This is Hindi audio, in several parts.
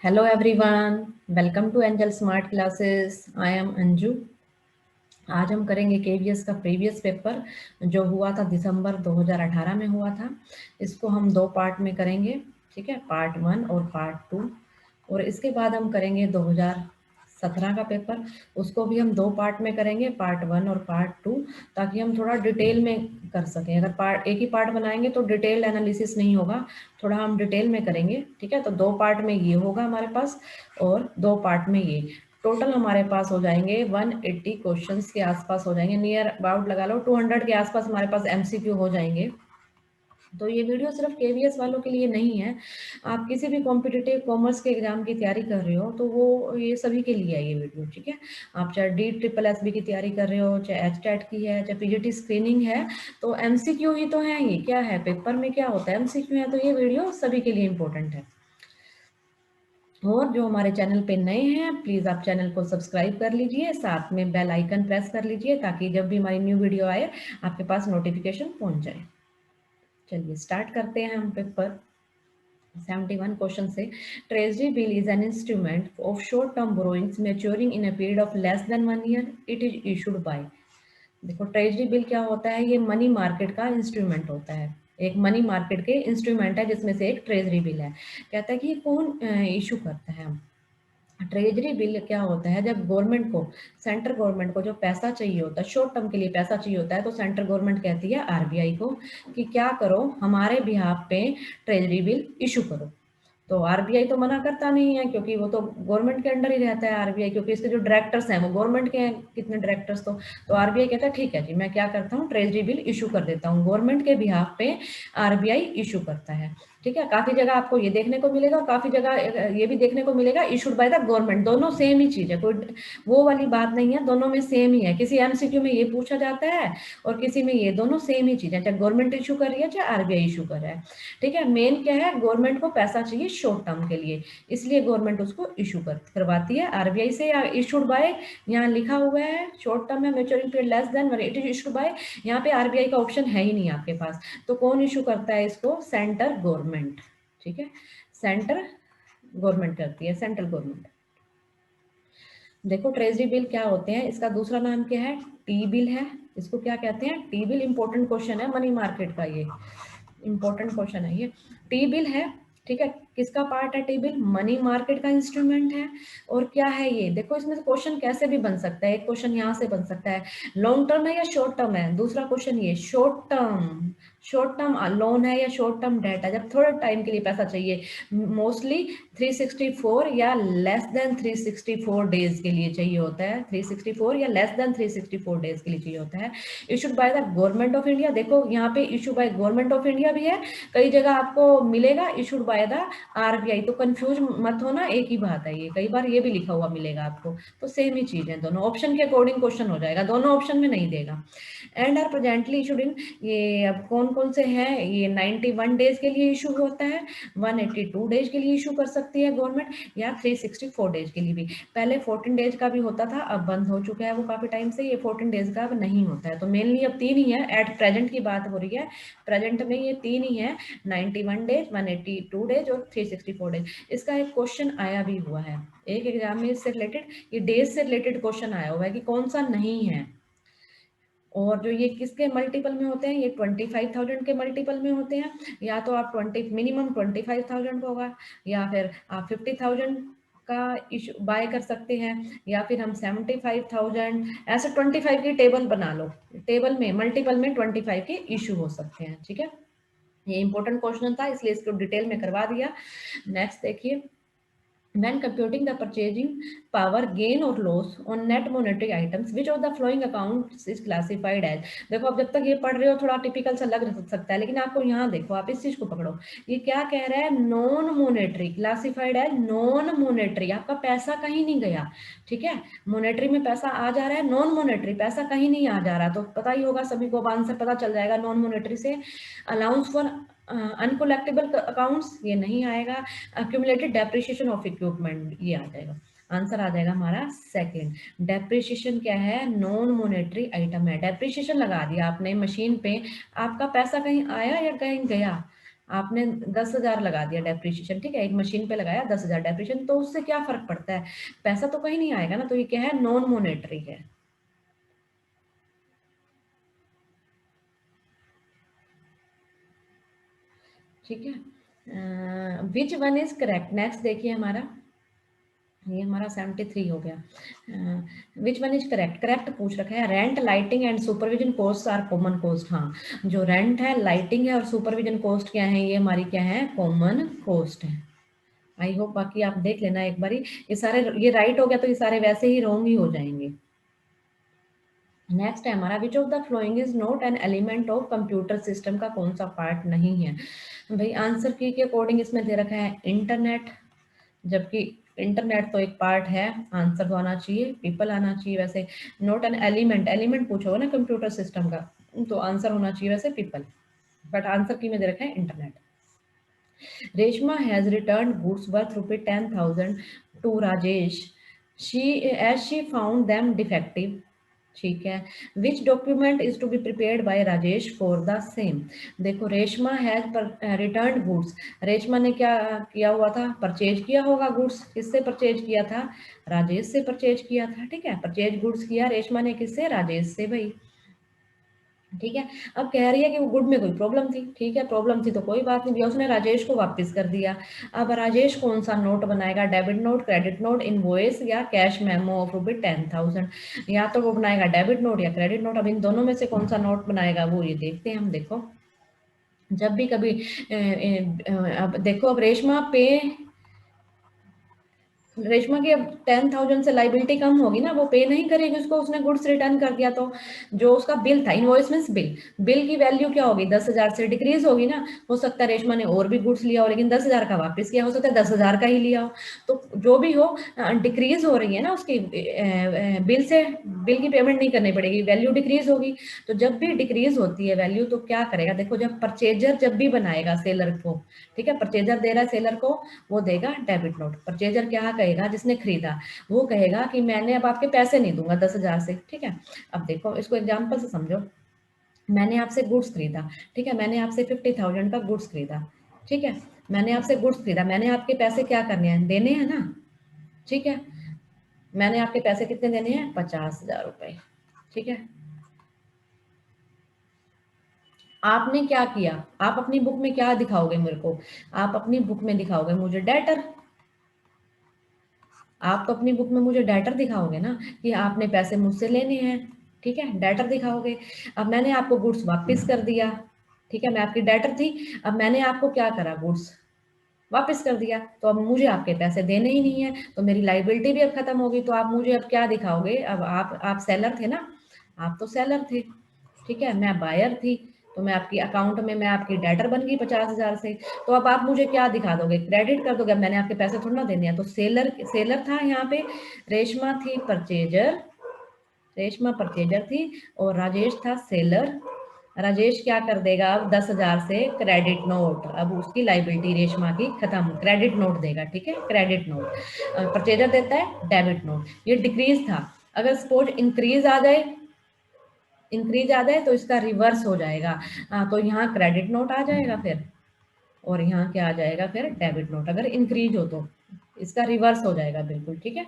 Hello everyone, welcome to Angel Smart Classes. I am Anju. आज हम करेंगे केवीएस का प्रीवियस पेपर जो हुआ था दिसंबर 2018 में हुआ था। इसको हम दो पार्ट में करेंगे, ठीक है, पार्ट 1 और पार्ट 2। और इसके बाद हम करेंगे 2017 का पेपर, उसको भी हम दो पार्ट में करेंगे, पार्ट 1 और पार्ट 2, ताकि हम थोड़ा डिटेल में कर सकें। अगर एक ही पार्ट बनाएंगे तो डिटेल एनालिसिस नहीं होगा, थोड़ा हम डिटेल में करेंगे, ठीक है। तो दो पार्ट में ये होगा हमारे पास और दो पार्ट में ये। टोटल हमारे पास हो जाएंगे 180 क्वेश्चंस के आसपास हो जाएंगे, नियर अबाउट लगा लो 200 के आसपास हमारे पास एमसीक्यू हो जाएंगे। तो ये वीडियो सिर्फ केवीएस वालों के लिए नहीं है, आप किसी भी कॉम्पिटिटिव कॉमर्स के एग्जाम की तैयारी कर रहे हो तो वो ये सभी के लिए है ये वीडियो, ठीक है। आप चाहे DSSB की तैयारी कर रहे हो, चाहे HTET की है, चाहे पीजीटी स्क्रीनिंग है, तो एमसीक्यू ही तो है। ये क्या है, पेपर में क्या होता है, एमसीक्यू है। तो ये वीडियो सभी के लिए इम्पोर्टेंट है। और जो हमारे चैनल पे नए हैं, प्लीज़ आप चैनल को सब्सक्राइब कर लीजिए, साथ में बेल आइकन प्रेस कर लीजिए ताकि जब भी हमारी न्यू वीडियो आए आपके पास नोटिफिकेशन पहुंच जाए। चलिए स्टार्ट करते हैं हम पेपर 71 क्वेश्चन से। Treasury bill is an instrument of short term borrowings maturing in a period of less than 1 year. It is issued by. देखो ट्रेजरी बिल क्या होता है, ये मनी मार्केट का इंस्ट्रूमेंट होता है, एक मनी मार्केट के इंस्ट्रूमेंट है जिसमें से एक ट्रेजरी बिल है। कहता है कि ये कौन इशू करता है। ट्रेजरी बिल क्या होता है, जब गवर्नमेंट को, सेंट्रल गवर्नमेंट को जो पैसा चाहिए होता है, शॉर्ट टर्म के लिए पैसा चाहिए होता है, तो सेंट्रल गवर्नमेंट कहती है आरबीआई को कि क्या करो, हमारे बिहाफ पे ट्रेजरी बिल इशू करो। तो आरबीआई तो मना करता नहीं है, क्योंकि वो तो गवर्नमेंट के अंडर ही रहता है आरबीआई, क्योंकि इसके जो डायरेक्टर्स हैं वो गवर्नमेंट के हैं, कितने डायरेक्टर्स। तो आरबीआई कहता है ठीक है जी, मैं क्या करता हूँ, ट्रेजरी बिल इशू कर देता हूँ। गवर्नमेंट के बिहाफ पे आरबीआई इशू करता है, ठीक है। काफी जगह आपको ये देखने को मिलेगा और काफी जगह ये भी देखने को मिलेगा इशूड बाय द गवर्नमेंट। दोनों सेम ही चीज है, कोई वो वाली बात नहीं है, दोनों में सेम ही है। किसी एमसीक्यू में ये पूछा जाता है और किसी में ये, दोनों सेम ही चीज है, चाहे गवर्नमेंट इशू कर रही है चाहे आरबीआई इशू कर रहा है, ठीक है। मेन क्या है, गवर्नमेंट को पैसा चाहिए शॉर्ट टर्म के लिए, इसलिए गवर्नमेंट उसको इशू करवाती है आरबीआई से। या इशूड बाय यहाँ लिखा हुआ है, शॉर्ट टर्म है, maturing period less than, it is issued by, यहाँ पे आरबीआई का ऑप्शन है ही नहीं आपके पास। तो कौन इशू करता है इसको, सेंट्रल गवर्नमेंट, ठीक है। सेंट्रल गवर्नमेंट करती है, सेंट्रल गवर्नमेंट। देखो ट्रेजरी बिल क्या होते हैं, इसका दूसरा नाम क्या है, टी बिल है। इसको क्या कहते हैं, टी बिल। इंपॉर्टेंट क्वेश्चन है मनी मार्केट का, ये इंपॉर्टेंट क्वेश्चन है ये। टी बिल है, ठीक है। किसका पार्ट है टी बिल, मनी मार्केट का इंस्ट्रूमेंट है। और क्या है ये, देखो इसमें से क्वेश्चन कैसे भी बन सकता है। एक क्वेश्चन यहाँ से बन सकता है, लॉन्ग टर्म है या शॉर्ट टर्म है। दूसरा क्वेश्चन ये short term, short term loan है या शॉर्ट टर्म डेट है, जब थोड़े टाइम के लिए पैसा चाहिए, मोस्टली 364 या लेस देन 364 डेज के लिए चाहिए होता है, 364 या लेस देन 364 डेज के लिए चाहिए होता है। Issued by the government of India. देखो यहाँ पे issue by government of India भी है, कई जगह आपको मिलेगा इशूड बाय द आरबीआई। तो कंफ्यूज मत होना, एक ही बात है ये, कई बार ये भी लिखा हुआ मिलेगा आपको, तो सेम ही चीज है, दोनों ऑप्शन के अकॉर्डिंग क्वेश्चन हो जाएगा, दोनों ऑप्शन में नहीं देगा। And are presently issued in, ये अब कौन कौन से हैं, ये 91 डेज के लिए इशू होता है, 182 डेज के लिए इशू कर सकती है गवर्नमेंट, या 364 डेज के लिए भी। पहले 14 डेज का भी होता था, अब बंद हो चुका है वो काफी टाइम से, ये 14 डेज का अब नहीं होता है। तो मेनली अब तीन ही है, एट प्रेजेंट की बात हो रही है, प्रेजेंट में ये तीन ही है, 91 डेज, 182 डेज और 364 डेज। इसका एक क्वेश्चन आया भी हुआ है एक एग्जाम में इससे रिलेटेड, ये डेज से रिलेटेड क्वेश्चन आया हुआ है कि कौन सा नहीं है। और जो ये किसके मल्टीपल में होते हैं, ये 25,000 के मल्टीपल में होते हैं, या तो आप 20 मिनिमम 25,000 होगा, या फिर आप 50,000 का इशू बाय कर सकते हैं, या फिर हम 75,000, ऐसे 25 की टेबल बना लो, टेबल में मल्टीपल में 25 के इशू हो सकते हैं, ठीक है। ये इंपॉर्टेंट क्वेश्चन था इसलिए इसको डिटेल में करवा दिया। नेक्स्ट देखिए, when computing the purchasing power gain or loss on net monetary items which of the following accounts is classified as। देखो अब जब तक ये पढ़ रहे हो थोड़ा टिपिकल सा लग सकता है, लेकिन आपको यहाँ देखो, आप इस चीज को पकड़ो, ये क्या कह रहा है, non monetary, classified as non monetary, आपका पैसा कहीं नहीं गया, ठीक है। मोनेटरी में पैसा आ जा रहा है, नॉन मोनेटरी पैसा कहीं नहीं आ जा रहा, तो पता ही होगा सभी को, आंसर पता चल जाएगा नॉन मोनेटरी से। अलाउंस फॉर अनकोलेक्टेबल अकाउंट्स ये नहीं आएगा। अक्यूमुलेटेड डेप्रिसिएशन ऑफ इक्विपमेंट ये आ जाएगा, आंसर आ जाएगा हमारा सेकंड। डेप्रिसिएशन क्या है, नॉन मोनेटरी आइटम है, डेप्रिसिएशन लगा दिया आपने मशीन पे, आपका पैसा कहीं आया या कहीं गया, आपने 10,000 लगा दिया डेप्रिसिएशन, ठीक है, एक मशीन पे लगाया 10,000 डेप्रिसिएशन, तो उससे क्या फर्क पड़ता है, पैसा तो कहीं नहीं आएगा ना, तो ये क्या है, नॉन मोनेटरी है। ठीक है, which one is correct, next देखिए हमारा, ये हमारा 73 हो गया। Which one is correct, correct पूछ रखा है, rent, lighting and supervision cost are common cost. हाँ, जो रेंट है, लाइटिंग है और सुपरविजन कॉस्ट क्या है, ये हमारी क्या है, कॉमन कॉस्ट है। आई होप बाकी आप देख लेना एक बारी, ये सारे, ये राइट हो गया तो ये सारे वैसे ही रॉन्ग ही हो जाएंगे। नेक्स्ट है हमारा, which of the following is not an element of computer system, का कौन सा पार्ट नहीं है भाई। आंसर की के अकॉर्डिंग इसमें दे रखा है इंटरनेट, जबकि इंटरनेट तो एक पार्ट है, आंसर तो आना चाहिए पीपल आना चाहिए वैसे। नॉट एन एलिमेंट, एलिमेंट पूछोगे ना कंप्यूटर सिस्टम का, तो आंसर होना चाहिए वैसे पीपल, बट आंसर की में दे रखा है internet. Reshma has return goods worth ₹10,000 to Rajesh, she as she found them defective. ठीक है, which document is to be prepared by Rajesh for the same. देखो, Reshma has return goods, Reshma ने क्या किया हुआ था, परचेज किया होगा गुड्स, किससे परचेज किया था, राजेश से परचेज किया था। ठीक है, परचेज गुड्स किया रेशमा ने किससे, राजेश से भाई। ठीक है, अब कह रही है कि वो गुड में कोई प्रॉब्लम थी, ठीक है, प्रॉब्लम थी तो कोई बात नहीं भैया, उसने राजेश को वापस कर दिया। अब राजेश कौन सा नोट बनाएगा, debit note, credit note, invoice या कैश मेमो ऑफ ₹10,000, या तो वो बनाएगा डेबिट नोट या क्रेडिट नोट। अब इन दोनों में से कौन सा नोट बनाएगा वो ये देखते हैं हम। देखो, जब भी कभी अब देखो, अब रेशमा की अब 10,000 से लाइबिलिटी कम होगी ना, वो पे नहीं करेगी उसको, उसने गुड्स रिटर्न कर दिया तो जो उसका बिल था, इनवॉइस मींस बिल, बिल की वैल्यू क्या होगी, 10,000 से डिक्रीज होगी ना। हो सकता है रेशमा ने और भी गुड्स लिया हो लेकिन 10,000 का वापस किया, हो सकता है 10,000 का ही लिया हो, तो जो भी हो डिक्रीज हो रही है ना उसकी बिल से, बिल की पेमेंट नहीं करनी पड़ेगी, वैल्यू डिक्रीज होगी। तो जब भी डिक्रीज होती है वैल्यू तो क्या करेगा, देखो, जब परचेजर जब भी बनाएगा सेलर को, ठीक है, परचेजर दे रहा है सेलर को, वो देगा डेबिट नोट। परचेजर क्या कहेगा, जिसने खरीदा, वो कहेगा कि मैंने अब आपके पैसे नहीं दूंगा 10,000 से। ठीक है, अब देखो इसको एग्जाम्पल से समझो, मैंने आपसे गुड्स खरीदा, ठीक है, मैंने आपसे 50,000 का गुड्स खरीदा, ठीक है, मैंने आपसे गुड्स खरीदा, मैंने आपके पैसे क्या करने हैं, देने हैं ना। ठीक है, मैंने आपके पैसे कितने देने हैं, 50,000 रुपए। ठीक है, आपने क्या किया, आप अपनी बुक में क्या दिखाओगे मेरे को, आप अपनी बुक में दिखाओगे मुझे डेटर, आप तो अपनी बुक में मुझे डेटर दिखाओगे ना कि आपने पैसे मुझसे लेने हैं। ठीक है, डेटर दिखाओगे। अब मैंने आपको गुड्स वापस कर दिया, ठीक है, मैं आपकी डेटर थी, अब मैंने आपको क्या करा, गुड्स वापस कर दिया, तो अब मुझे आपके पैसे देने ही नहीं है, तो मेरी लाइबिलिटी भी अब खत्म होगी। तो आप मुझे अब क्या दिखाओगे, अब आप सेलर थे ना, आप तो सेलर थे, ठीक है, मैं बायर थी, तो मैं आपकी अकाउंट में, मैं आपकी डेटर बन गई 50,000 से, तो अब आप मुझे क्या दिखा दोगे, क्रेडिट कर दोगे, अब मैंने आपके पैसे थोड़ा ना देने हैं। तो सेलर सेलर था यहाँ पे, रेशमा थी परचेजर, रेशमा परचेजर थी और राजेश था सेलर। राजेश क्या कर देगा, अब 10,000 से क्रेडिट नोट, अब उसकी लाइबिलिटी रेशमा की खत्म, क्रेडिट नोट देगा। ठीक है, क्रेडिट नोट, परचेजर देता है डेबिट नोट, ये डिक्रीज था। अगर सपोज इंक्रीज आ जाए, इंक्रीज आ जाए तो इसका रिवर्स हो जाएगा। तो यहाँ क्रेडिट नोट आ जाएगा फिर, और यहाँ क्या आ जाएगा फिर, डेबिट नोट। अगर इंक्रीज हो तो इसका रिवर्स हो जाएगा बिल्कुल। ठीक है,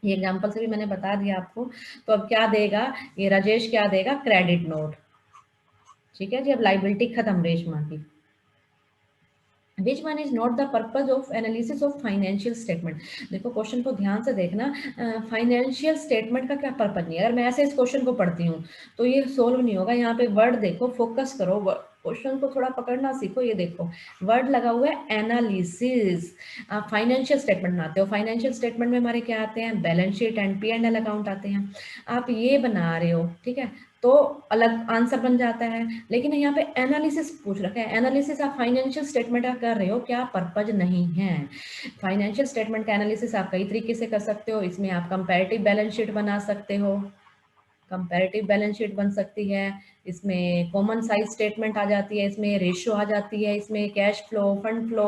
ये एग्जांपल से भी मैंने बता दिया आपको। तो अब क्या देगा ये राजेश, क्या देगा, क्रेडिट नोट। ठीक है जी, अब लाइबिलिटी खत्म रेशमा की। विच one is not the purpose of analysis of financial statement. देखो क्वेश्चन को ध्यान से देखना, फाइनेंशियल स्टेटमेंट का क्या पर्पज नहीं है। अगर मैं ऐसे इस क्वेश्चन को पढ़ती हूँ तो ये सोल्व नहीं होगा। यहाँ पे वर्ड देखो, फोकस करो, क्वेश्चन को थोड़ा पकड़ना सीखो। ये देखो वर्ड लगा हुआ है एनालिसिस। आप फाइनेंशियल स्टेटमेंट बनाते हो, फाइनेंशियल स्टेटमेंट में हमारे क्या आते हैं, balance sheet and P&L account आते हैं। आप ये बना रहे हो, ठीक है, तो अलग आंसर बन जाता है। लेकिन यहाँ पे एनालिसिस पूछ रखा है, एनालिसिस आप फाइनेंशियल स्टेटमेंट का कर रहे हो, क्या पर्पज नहीं है। फाइनेंशियल स्टेटमेंट का एनालिसिस आप कई तरीके से कर सकते हो। इसमें आप कंपैरेटिव बैलेंस शीट बना सकते हो, कंपैरेटिव बैलेंस शीट बन सकती है, इसमें कॉमन साइज स्टेटमेंट आ जाती है, इसमें रेशियो आ जाती है, इसमें कैश फ्लो, फंड फ्लो,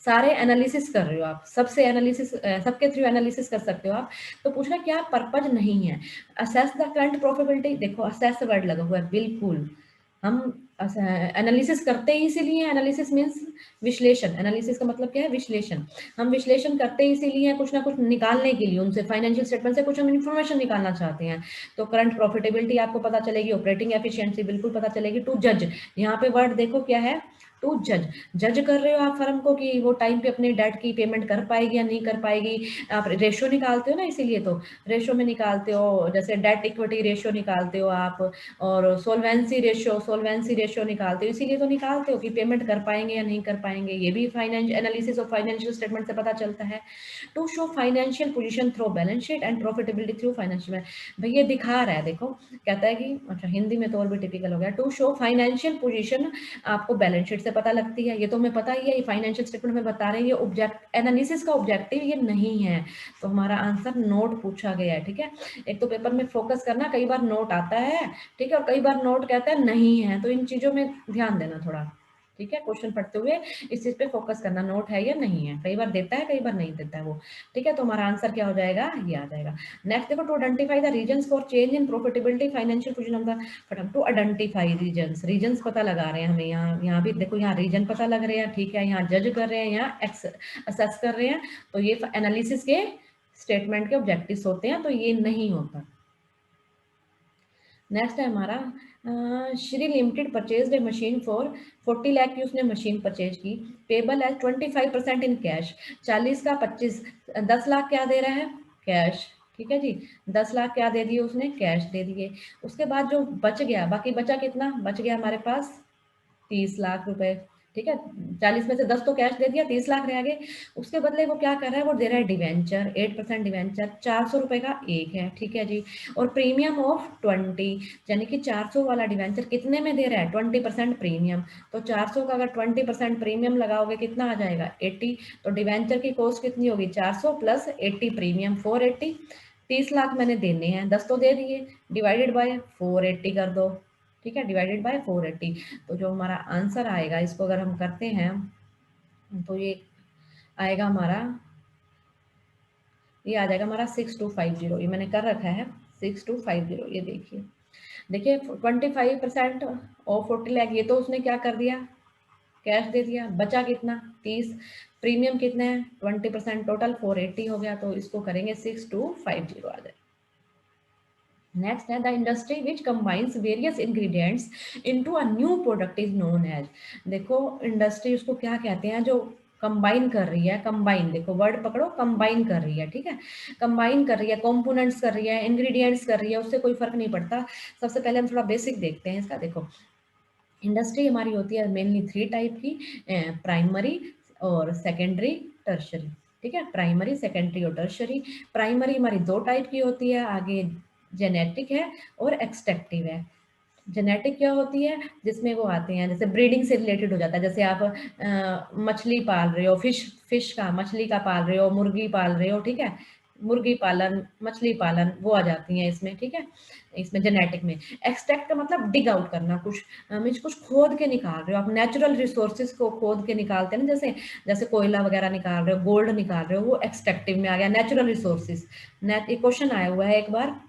सारे एनालिसिस कर रहे हो आप, सबसे एनालिसिस, सबके थ्रू एनालिसिस कर सकते हो आप। तो पूछना क्या पर्पज नहीं है। असेस द करंट प्रॉफिटेबिलिटी, देखो असेस वर्ड लगा हुआ है, बिल्कुल हम एनालिसिस करते ही इसीलिए, एनालिसिस मीन्स विश्लेषण, एनालिसिस का मतलब क्या है, विश्लेषण। हम विश्लेषण करते ही इसीलिए कुछ ना कुछ निकालने के लिए, उनसे फाइनेंशियल स्टेटमेंट से कुछ हम इन्फॉर्मेशन निकालना चाहते हैं। तो करंट प्रॉफिटेबिलिटी आपको पता चलेगी, ऑपरेटिंग एफिशिएंसी बिल्कुल पता चलेगी। टू जज, यहाँ पे वर्ड देखो क्या है, टू जज। जज कर रहे हो आप फर्म को कि वो टाइम पे अपने डेट की पेमेंट कर पाएगी या नहीं कर पाएगी। आप रेशियो निकालते हो ना, इसीलिए तो रेशियो में निकालते हो, जैसे डेट इक्विटी रेशियो निकालते हो आप, और सोल्वेंसी रेशियो निकालते हो, इसीलिए तो निकालते हो कि पेमेंट कर पाएंगे या नहीं कर पाएंगे। ये भी finance analysis of financial statement से पता चलता है। To show financial position through balance sheet and profitability through financial. भैया दिखा रहा है, देखो कहता है कि, अच्छा हिंदी में तो और भी टिपिकल हो गया, टू शो फाइनेंशियल पोजीशन आपको बैलेंस शीट से पता लगती है, ये तो हमें पता ही है, ये फाइनेंशियल स्टेटमेंट में बता रहे हैं, ये ऑब्जेक्ट एनालिसिस का ऑब्जेक्टिव ये नहीं है। तो हमारा आंसर नोट पूछा गया है, ठीक है। एक तो पेपर में फोकस करना, कई बार नोट आता है, ठीक है, और कई बार नोट कहता है नहीं है, तो इन चीजों में ध्यान देना थोड़ा, ठीक है। क्वेश्चन पढ़ते हुए इस चीज पे फोकस करना, नोट है या नहीं है, कई बार देता है कई बार नहीं देता है वो, ठीक है। तो हमारा आंसर क्या हो जाएगा, ये आ जाएगा। नेक्स्ट देखो, to identify the reasons for change in profitability financial position of the firm. To identify reasons पता लगा रहे हैं हमें, यहाँ भी देखो, यहाँ रीजन पता लग रहे हैं, ठीक है, यहाँ जज कर रहे हैं, यहाँ असेस कर रहे हैं, तो ये एनालिसिस के स्टेटमेंट के ऑब्जेक्टिव्स होते हैं, तो ये नहीं होता। नेक्स्ट है हमारा, Shri limited purchase a machine for 40 lakh की उसने मशीन परचेज की, पेबल एज 25% इन कैश। 40 का 25, 10 लाख क्या दे रहा है, कैश, ठीक है जी। 10 लाख क्या दे दिए उसने, कैश दे दिए। उसके बाद जो बच गया, बाकी बचा कितना, बच गया हमारे पास 30 लाख रुपए, ठीक है। 40 में से 10 तो कैश दे दिया, 30 लाख रह गए। उसके बदले वो क्या कर रहा है, वो दे रहा है डिवेंचर, 8% डिवेंचर, 400 रुपए का एक है, ठीक है जी। और प्रीमियम ऑफ 20, यानी कि 400 वाला डिवेंचर कितने में दे रहा है, 20% प्रीमियम। तो 400 का अगर 20% प्रीमियम लगाओगे कितना आ जाएगा, 80। तो डिवेंचर की कॉस्ट कितनी होगी, 400 प्लस 80 प्रीमियम, 480। 30 लाख मैंने देने हैं, 10 तो दे दिए, डिवाइडेड बाय 480 कर दो, ठीक है, डिवाइडेड बाय 480। तो जो हमारा आंसर आएगा, इसको अगर हम करते हैं तो ये आएगा हमारा, ये आ जाएगा हमारा 6250, ये मैंने कर रखा है 6250। ये देखिए, देखिए 25% और 40 लाख, ये तो उसने क्या कर दिया, कैश दे दिया। बचा कितना, 30, प्रीमियम कितने हैं 20%, टोटल 480 हो गया। तो इसको करेंगे 6250 आ जाए। नेक्स्ट है, the industry which combines various ingredients into a new product is known as. देखो इंडस्ट्री उसको क्या कहते हैं, जो कंबाइन कर रही है, कंबाइन, देखो वर्ड पकड़ो, कंबाइन कर रही है, ठीक है, कंबाइन कर रही है, कंपोनेंट्स कर रही है, इंग्रेडिएंट्स कर रही है, उससे कोई फर्क नहीं पड़ता। सबसे पहले हम थोड़ा बेसिक देखते हैं इसका। देखो इंडस्ट्री हमारी होती है मेनली 3 टाइप की, प्राइमरी और सेकेंडरी, टर्शरी, ठीक है, प्राइमरी, सेकेंडरी और टर्शरी। प्राइमरी हमारी 2 टाइप की होती है, आगे जेनेटिक है और एक्सट्रैक्टिव है। जेनेटिक क्या होती है, जिसमें वो आते हैं, जैसे ब्रीडिंग से रिलेटेड हो जाता है, जैसे आप मछली पाल रहे हो, फिश का, मछली का पाल रहे हो, मुर्गी पाल रहे हो, ठीक है, मुर्गी पालन, मछली पालन, वो आ जाती हैं इसमें, ठीक है, इसमें जेनेटिक में। एक्सट्रैक्ट का मतलब डिग आउट करना, कुछ मीन्स कुछ खोद के निकाल रहे हो आप, नेचुरल रिसोर्सेज को खोद के निकालते हैं ना, जैसे जैसे कोयला वगैरह निकाल रहे हो, गोल्ड निकाल रहे हो, वो एक्सट्रैक्टिव में आ गया, नेचुरल रिसोर्सेज। क्वेश्चन आया हुआ है एक बार,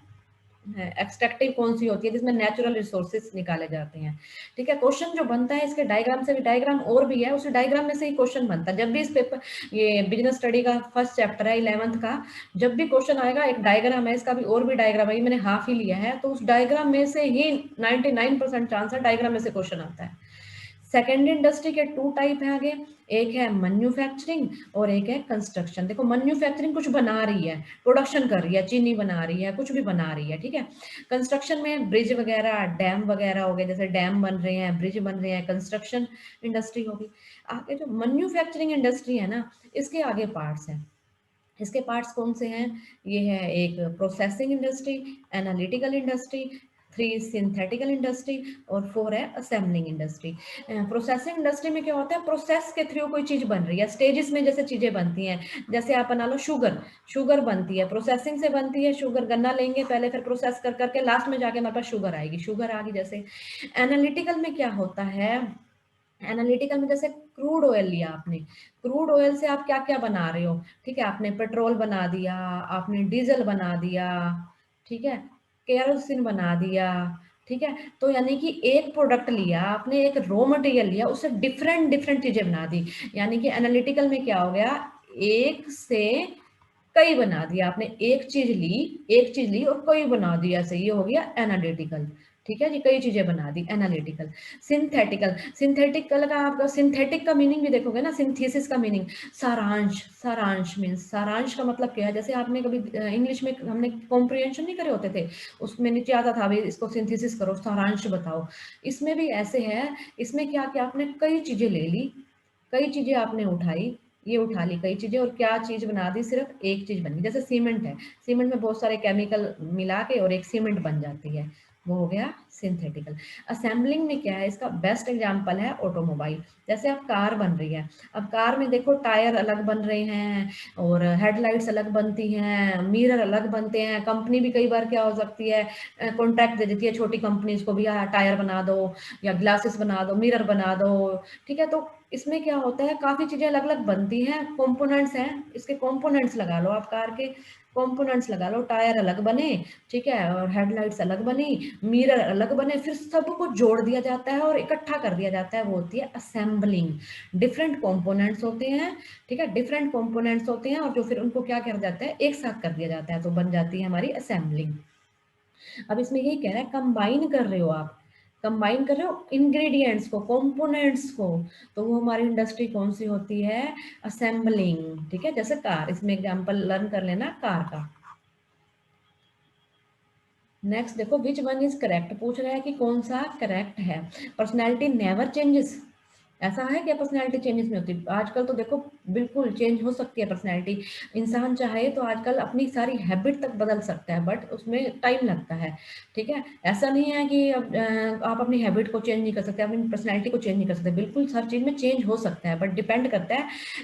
एक्सट्रैक्टिव कौन सी होती है, जिसमें नेचुरल रिसोर्सेज निकाले जाते हैं, ठीक है। क्वेश्चन जो बनता है इसके डायग्राम से भी, डायग्राम और भी है, उस डायग्राम में से ही क्वेश्चन बनता है। जब भी इस पेपर, ये बिजनेस स्टडी का फर्स्ट चैप्टर है 11th का, जब भी क्वेश्चन आएगा, एक डायग्राम है, इसका भी और भी डायग्राम है, ये मैंने हाफ ही लिया है, तो उस डायग्राम में से ही 99% चांस है डायग्राम में से क्वेश्चन आता है। सेकेंडरी इंडस्ट्री के 2 टाइप है आगे, एक है मैन्युफैक्चरिंग और एक है कंस्ट्रक्शन। देखो मैन्युफैक्चरिंग कुछ बना रही है, प्रोडक्शन कर रही है, चीनी बना रही है, कुछ भी बना रही है, ठीक है। कंस्ट्रक्शन में ब्रिज वगैरह, डैम वगैरह हो गए, जैसे डैम बन रहे हैं, ब्रिज बन रहे हैं, कंस्ट्रक्शन इंडस्ट्री होगी। आगे जो मैन्युफैक्चरिंग इंडस्ट्री है ना, इसके आगे पार्ट्स हैं। इसके पार्ट्स कौन से हैं, ये है एक processing industry, analytical industry, 3 synthetical industry और 4 है असेंबलिंग इंडस्ट्री। प्रोसेसिंग इंडस्ट्री में क्या होता है, प्रोसेस के थ्रू कोई चीज बन रही है, स्टेजेस में जैसे चीजें बनती हैं, जैसे आप बना लो शुगर, शुगर बनती है, प्रोसेसिंग से बनती है शुगर, गन्ना लेंगे पहले, फिर प्रोसेस कर करके लास्ट में जाके हमारे पास शुगर आएगी, शुगर आ गई। जैसे एनालिटिकल में क्या होता है, एनालिटिकल में जैसे क्रूड ऑयल लिया आपने, क्रूड ऑयल से आप क्या क्या बना रहे हो, ठीक है, आपने पेट्रोल बना दिया, आपने डीजल बना दिया, ठीक है, केरोसिन बना दिया, ठीक है। तो यानी कि एक प्रोडक्ट लिया आपने, एक रॉ मटेरियल लिया, उससे डिफरेंट डिफरेंट चीजें बना दी। यानी कि एनालिटिकल में क्या हो गया, एक से कई बना दिया आपने, एक चीज ली और कई बना दिया, ऐसे ये हो गया एनालिटिकल। ठीक है जी, कई चीजें बना दी, एनालिटिकल। सिंथेटिकल, सिंथेटिकल का आपका सिंथेटिक का मीनिंग भी देखोगे ना, सिंथेसिस का मीनिंग सारांश। सारांश मीन्स, सारांश का मतलब क्या है, जैसे आपने कभी इंग्लिश में हमने कॉम्प्रिहेंशन नहीं करे होते थे, उसमें नीचे आता था अभी इसको सिंथेसिस करो, सारांश बताओ। इसमें भी ऐसे है, इसमें क्या किया आपने, कई चीजें ले ली, कई चीजें आपने उठाई, ये उठा ली कई चीजें, और क्या चीज बना दी, सिर्फ एक चीज बनी। जैसे सीमेंट है, सीमेंट में बहुत सारे केमिकल मिला के और एक सीमेंट बन जाती है, वो हो गया सिंथेटिकल। असेंबलिंग में क्या है, इसका बेस्ट एग्जांपल है ऑटोमोबाइल। जैसे अब कार बन रही है, अब कार में देखो टायर अलग बन रहे हैं, और हेडलाइट्स अलग बनती हैं, मिरर अलग बनते हैं। कंपनी भी कई बार क्या हो सकती है, कॉन्ट्रैक्ट दे देती है छोटी कंपनीज को भी, टायर बना दो या ग्लासेस बना दो, मिरर बना दो। ठीक है, तो इसमें क्या होता है, काफी चीजें अलग अलग बनती हैं, कंपोनेंट्स हैं, इसके कंपोनेंट्स लगा लो आप, कार के कंपोनेंट्स लगा लो, टायर अलग बने, ठीक है, और हेडलाइट्स अलग बनी, मिरर अलग बने, फिर सबको जोड़ दिया जाता है और इकट्ठा कर दिया जाता है, वो होती है असेंबलिंग। डिफरेंट कंपोनेंट्स होते हैं, ठीक है, डिफरेंट कंपोनेंट्स होते हैं, और जो फिर उनको क्या किया जाता है, एक साथ कर दिया जाता है, तो बन जाती है हमारी असेंबलिंग। अब इसमें यही कह रहा है, कंबाइन कर रहे हो आप, कंबाइन कर रहे हो इंग्रेडिएंट्स को, कंपोनेंट्स को, तो वो हमारी इंडस्ट्री कौन सी होती है, असेंबलिंग। ठीक है, जैसे कार, इसमें एग्जांपल लर्न कर लेना कार का। नेक्स्ट देखो, विच वन इज करेक्ट, पूछ रहा है कि कौन सा करेक्ट है। पर्सनैलिटी नेवर चेंजेस, ऐसा है क्या पर्सनैलिटी चेंजेस नहीं होती, आजकल तो देखो बिल्कुल चेंज हो सकती है पर्सनैलिटी। इंसान चाहे तो आजकल अपनी सारी हैबिट तक बदल सकता है, बट उसमें टाइम लगता है। ठीक है, ऐसा नहीं है कि आप अपनी हैबिट को चेंज नहीं कर सकते, अपनी पर्सनैलिटी को चेंज नहीं कर सकते, बिल्कुल हर चीज़ में चेंज हो सकता है, बट डिपेंड करता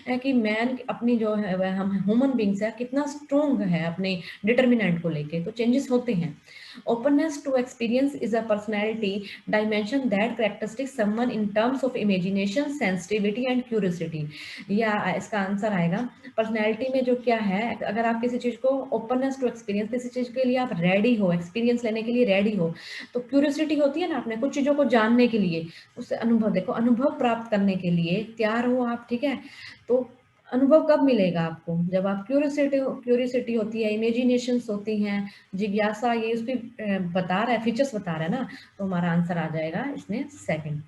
है कि मैन अपनी जो है वह, हम ह्यूमन बींग्स है, कितना स्ट्रोंग है अपने डिटर्मिनेंट को लेके, तो चेंजेस होते हैं। Openness to experience is a personality dimension that characteristics someone in terms of imagination, sensitivity and curiosity। या इसका आंसर आएगा, पर्सनैलिटी में जो क्या है, अगर आप किसी चीज़ को ओपननेस टू एक्सपीरियंस, किसी चीज़ के लिए आप रेडी हो, एक्सपीरियंस लेने के लिए रेडी हो, तो क्यूरियोसिटी होती है ना, अपने कुछ चीज़ों को जानने के लिए, उससे अनुभव, देखो अनुभव प्राप्त करने के लिए तैयार हो आप। ठीक है, तो अनुभव कब मिलेगा आपको, जब आप क्यूरियोसिटी होती है, इमेजिनेशंस होती हैं, जिज्ञासा, ये उसकी बता रहा है, फीचर्स बता रहा है ना, तो हमारा आंसर आ जाएगा इसमें सेकंड।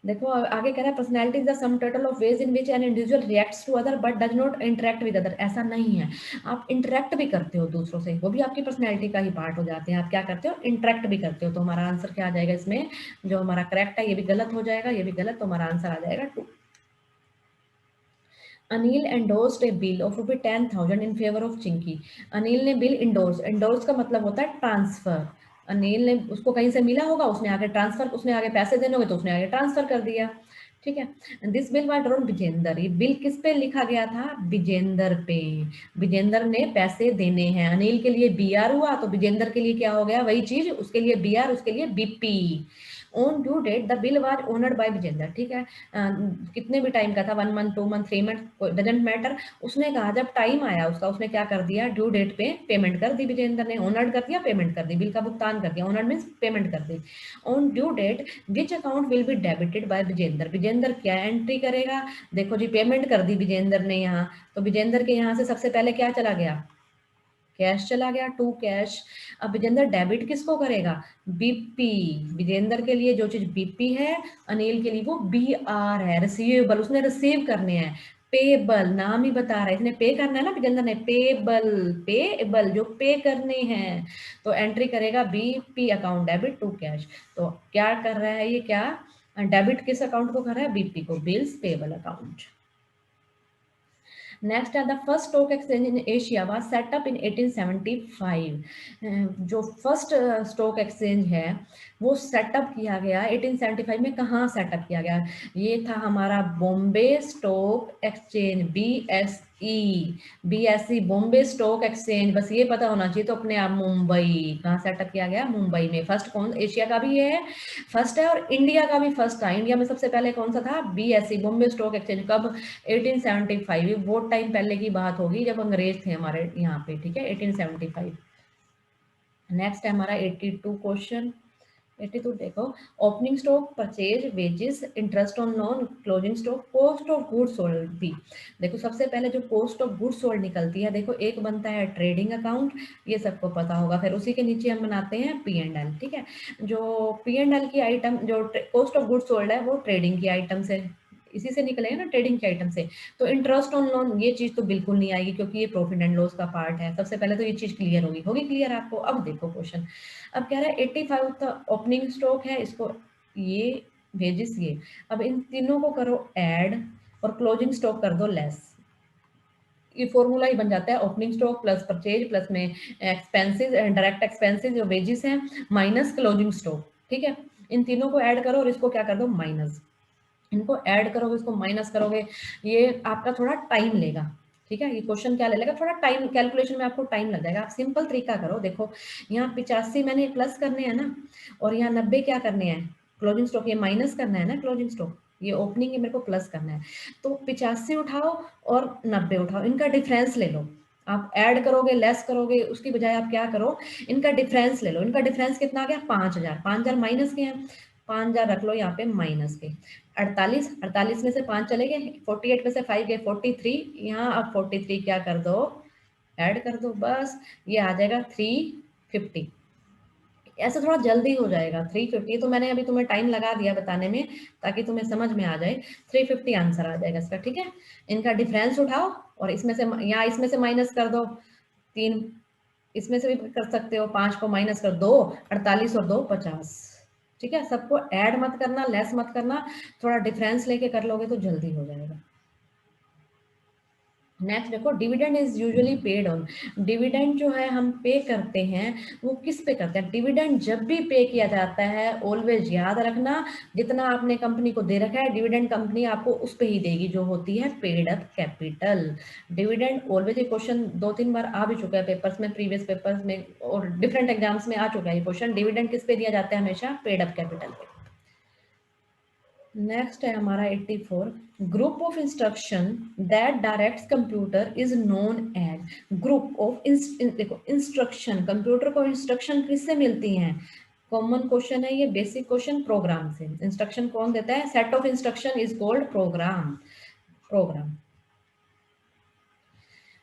देखो आगे कह रहा है, personality is the sum total of ways in which an individual reacts to other but does not interact with other. ऐसा नहीं है, आप इंटरेक्ट भी करते हो दूसरों से, वो भी आपकी पर्सनैलिटी का ही पार्ट हो जाते हैं। आप क्या करते हो, इंटरेक्ट भी करते हो, तो हमारा आंसर क्या आ जाएगा इसमें, जो हमारा करेक्ट है, ये भी गलत हो जाएगा, ये भी गलत, तो हमारा आंसर आ जाएगा 2। Anil endorsed A bill of ₹10,000 in favour of Chinki. Anil ने बिल इंडोर्स, इंडोर्स का मतलब होता है ट्रांसफर। अनिल ने, उसको कहीं से मिला होगा, उसने आगे ट्रांसफर, उसने आगे पैसे देने होंगे तो उसने आगे ट्रांसफर कर दिया। ठीक है, this bill was drawn Vijender, ये बिल किस पे लिखा गया था, विजेंदर पे। विजेंदर ने पैसे देने हैं, अनिल के लिए बी आर हुआ, तो विजेंदर के लिए क्या हो गया, वही चीज, उसके लिए बी आर, उसके लिए BP. On due date the bill was honoured by Vijender. ठीक है, कितने भी टाइम का था, 1 month 2 month 3 month, doesn't matter, उसने कहा जब टाइम आया उसका, उसने क्या कर दिया, ड्यू डेट पे पेमेंट कर दी, विजेंदर ने ऑनर्ड कर दिया, पेमेंट कर दी, बिल का भुगतान कर दिया, ऑनर्ड मीन्स पेमेंट कर दी। On due date which account will be debited by Vijender, Vijender क्या एंट्री करेगा, देखो जी पेमेंट कर दी विजेंदर ने यहाँ, तो विजेंदर के यहाँ से सबसे पहले क्या चला गया, कैश चला गया, टू कैश। अब विजेंदर डेबिट किसको करेगा, बीपी, विजेंदर के लिए जो चीज बीपी है, अनिल के लिए वो बी आर है, रिसीवेबल, उसने रिसीव करने हैं। पेबल, नाम ही बता रहा है, इसने पे करना है ना, विजेंदर ने, पेबल, पेबल जो पे करने हैं, तो एंट्री करेगा BP account debit to cash. तो क्या कर रहा है ये, क्या डेबिट किस अकाउंट को कर रहा है, बीपी को, बिल्स पेबल अकाउंट। नेक्स्ट है, the first stock exchange in Asia was set up in 1875। जो फर्स्ट स्टॉक एक्सचेंज है वो सेटअप किया गया 1875 में, कहाँ सेटअप किया गया, ये था हमारा Bombay stock exchange, BSE, Bombay stock exchange, बस ये पता होना चाहिए, तो अपने आप मुंबई, कहाँ सेटअप किया गया, मुंबई में। फर्स्ट कौन, एशिया का भी ये है, फर्स्ट है, और इंडिया का भी फर्स्ट था। इंडिया में सबसे पहले कौन सा था, बीएसई, बॉम्बे स्टॉक एक्सचेंज, कब, 1875, बहुत टाइम पहले की बात होगी, जब अंग्रेज थे हमारे यहाँ पे। ठीक है, 1875। नेक्स्ट है हमारा 82 क्वेश्चन। 82 देखो, opening stock, purchase, wages, interest on loan, closing stock, cost of goods sold भी। देखो सबसे पहले जो कॉस्ट ऑफ गुड्स सोल्ड निकलती है, देखो एक बनता है ट्रेडिंग अकाउंट, ये सबको पता होगा। फिर उसी के नीचे हम बनाते हैं पी एंड एल। ठीक है, जो पी एंड एल की आइटम, जो कॉस्ट ऑफ गुड्स सोल्ड है वो ट्रेडिंग की आइटम से, इसी से निकलेगा ना, ट्रेडिंग के आइटम से। तो इंटरेस्ट ऑन लोन ये चीज तो बिल्कुल नहीं आएगी, क्योंकि ये प्रॉफिट एंड लॉस का पार्ट है। सबसे पहले तो ये चीज क्लियर होगी क्लियर आपको। अब देखो क्वेश्चन, अब कह रहा है 85 का ओपनिंग स्टॉक है, इसको ये भेजिस ये, अब इन तीनों को करो ऐड और क्लोजिंग स्टॉक कर दो लेस। ये फॉर्मूला ही बन जाता है opening stock plus purchase plus में एक्सपेंसेस, डायरेक्ट एक्सपेंसेस जो वेजेस हैं, माइनस क्लोजिंग स्टॉक। ठीक है, इन तीनों को ऐड करो और इसको क्या कर दो माइनस। इनको ऐड करोगे, इसको माइनस करोगे, ये आपका थोड़ा टाइम लेगा। ठीक है, ये क्वेश्चन क्या ले लेगा, थोड़ा टाइम, कैलकुलेशन में आपको टाइम लग जाएगा। आप सिंपल तरीका करो, देखो यहाँ 85 मैंने प्लस करने हैं ना, और यहाँ 90 क्या करने हैं क्लोजिंग स्टॉक, ये माइनस करना है ना क्लोजिंग स्टॉक, ये ओपनिंग है मेरे को प्लस करना है। तो 85 उठाओ और 90 उठाओ, इनका डिफरेंस ले लो। आप ऐड करोगे लेस करोगे उसकी बजाय आप क्या करो, इनका डिफरेंस ले लो। इनका डिफरेंस कितना आ गया 5000, 5000 माइनस के हैं, 5000 रख लो यहाँ पे माइनस के। 48, 48 में से 5 चले गए, 48 में से 5 गए 43, यहाँ अब 43 क्या कर दो ऐड कर दो, बस ये आ जाएगा 350। ऐसे थोड़ा जल्दी हो जाएगा 350, तो मैंने अभी तुम्हें टाइम लगा दिया बताने में ताकि तुम्हें समझ में आ जाए। 350 आंसर आ जाएगा इसका। ठीक है, इनका डिफरेंस उठाओ और इसमें से, यहाँ इसमें से माइनस कर दो 3, इसमें से भी कर सकते हो 5 को माइनस कर दो, 48 और 2 50। ठीक है, सबको ऐड मत करना, लेस मत करना, थोड़ा डिफरेंस लेके कर लोगे तो जल्दी हो जाएगा। नेक्स्ट देखो, dividend is usually paid on. Dividend जो है हम पे करते हैं, वो किस पे करते हैं, डिविडेंड जब भी पे किया जाता है ऑलवेज याद रखना, जितना आपने कंपनी को दे रखा है डिविडेंड कंपनी आपको उस पे ही देगी, जो होती है paid up capital. Dividend always, ये क्वेश्चन 2-3 बार आ भी चुका है पेपर्स में, प्रीवियस पेपर्स में और डिफरेंट एग्जाम्स में आ चुका है ये क्वेश्चन। डिविडेंड किस पे दिया जाता है, हमेशा पेड अप कैपिटल पे। नेक्स्ट है हमारा 84, group of instruction that directs computer is known as. Group of देखो इंस्ट्रक्शन, कंप्यूटर को इंस्ट्रक्शन किससे मिलती हैं, कॉमन क्वेश्चन है ये, बेसिक क्वेश्चन, प्रोग्राम से। इंस्ट्रक्शन कौन देता है, set of instruction is called program. Program,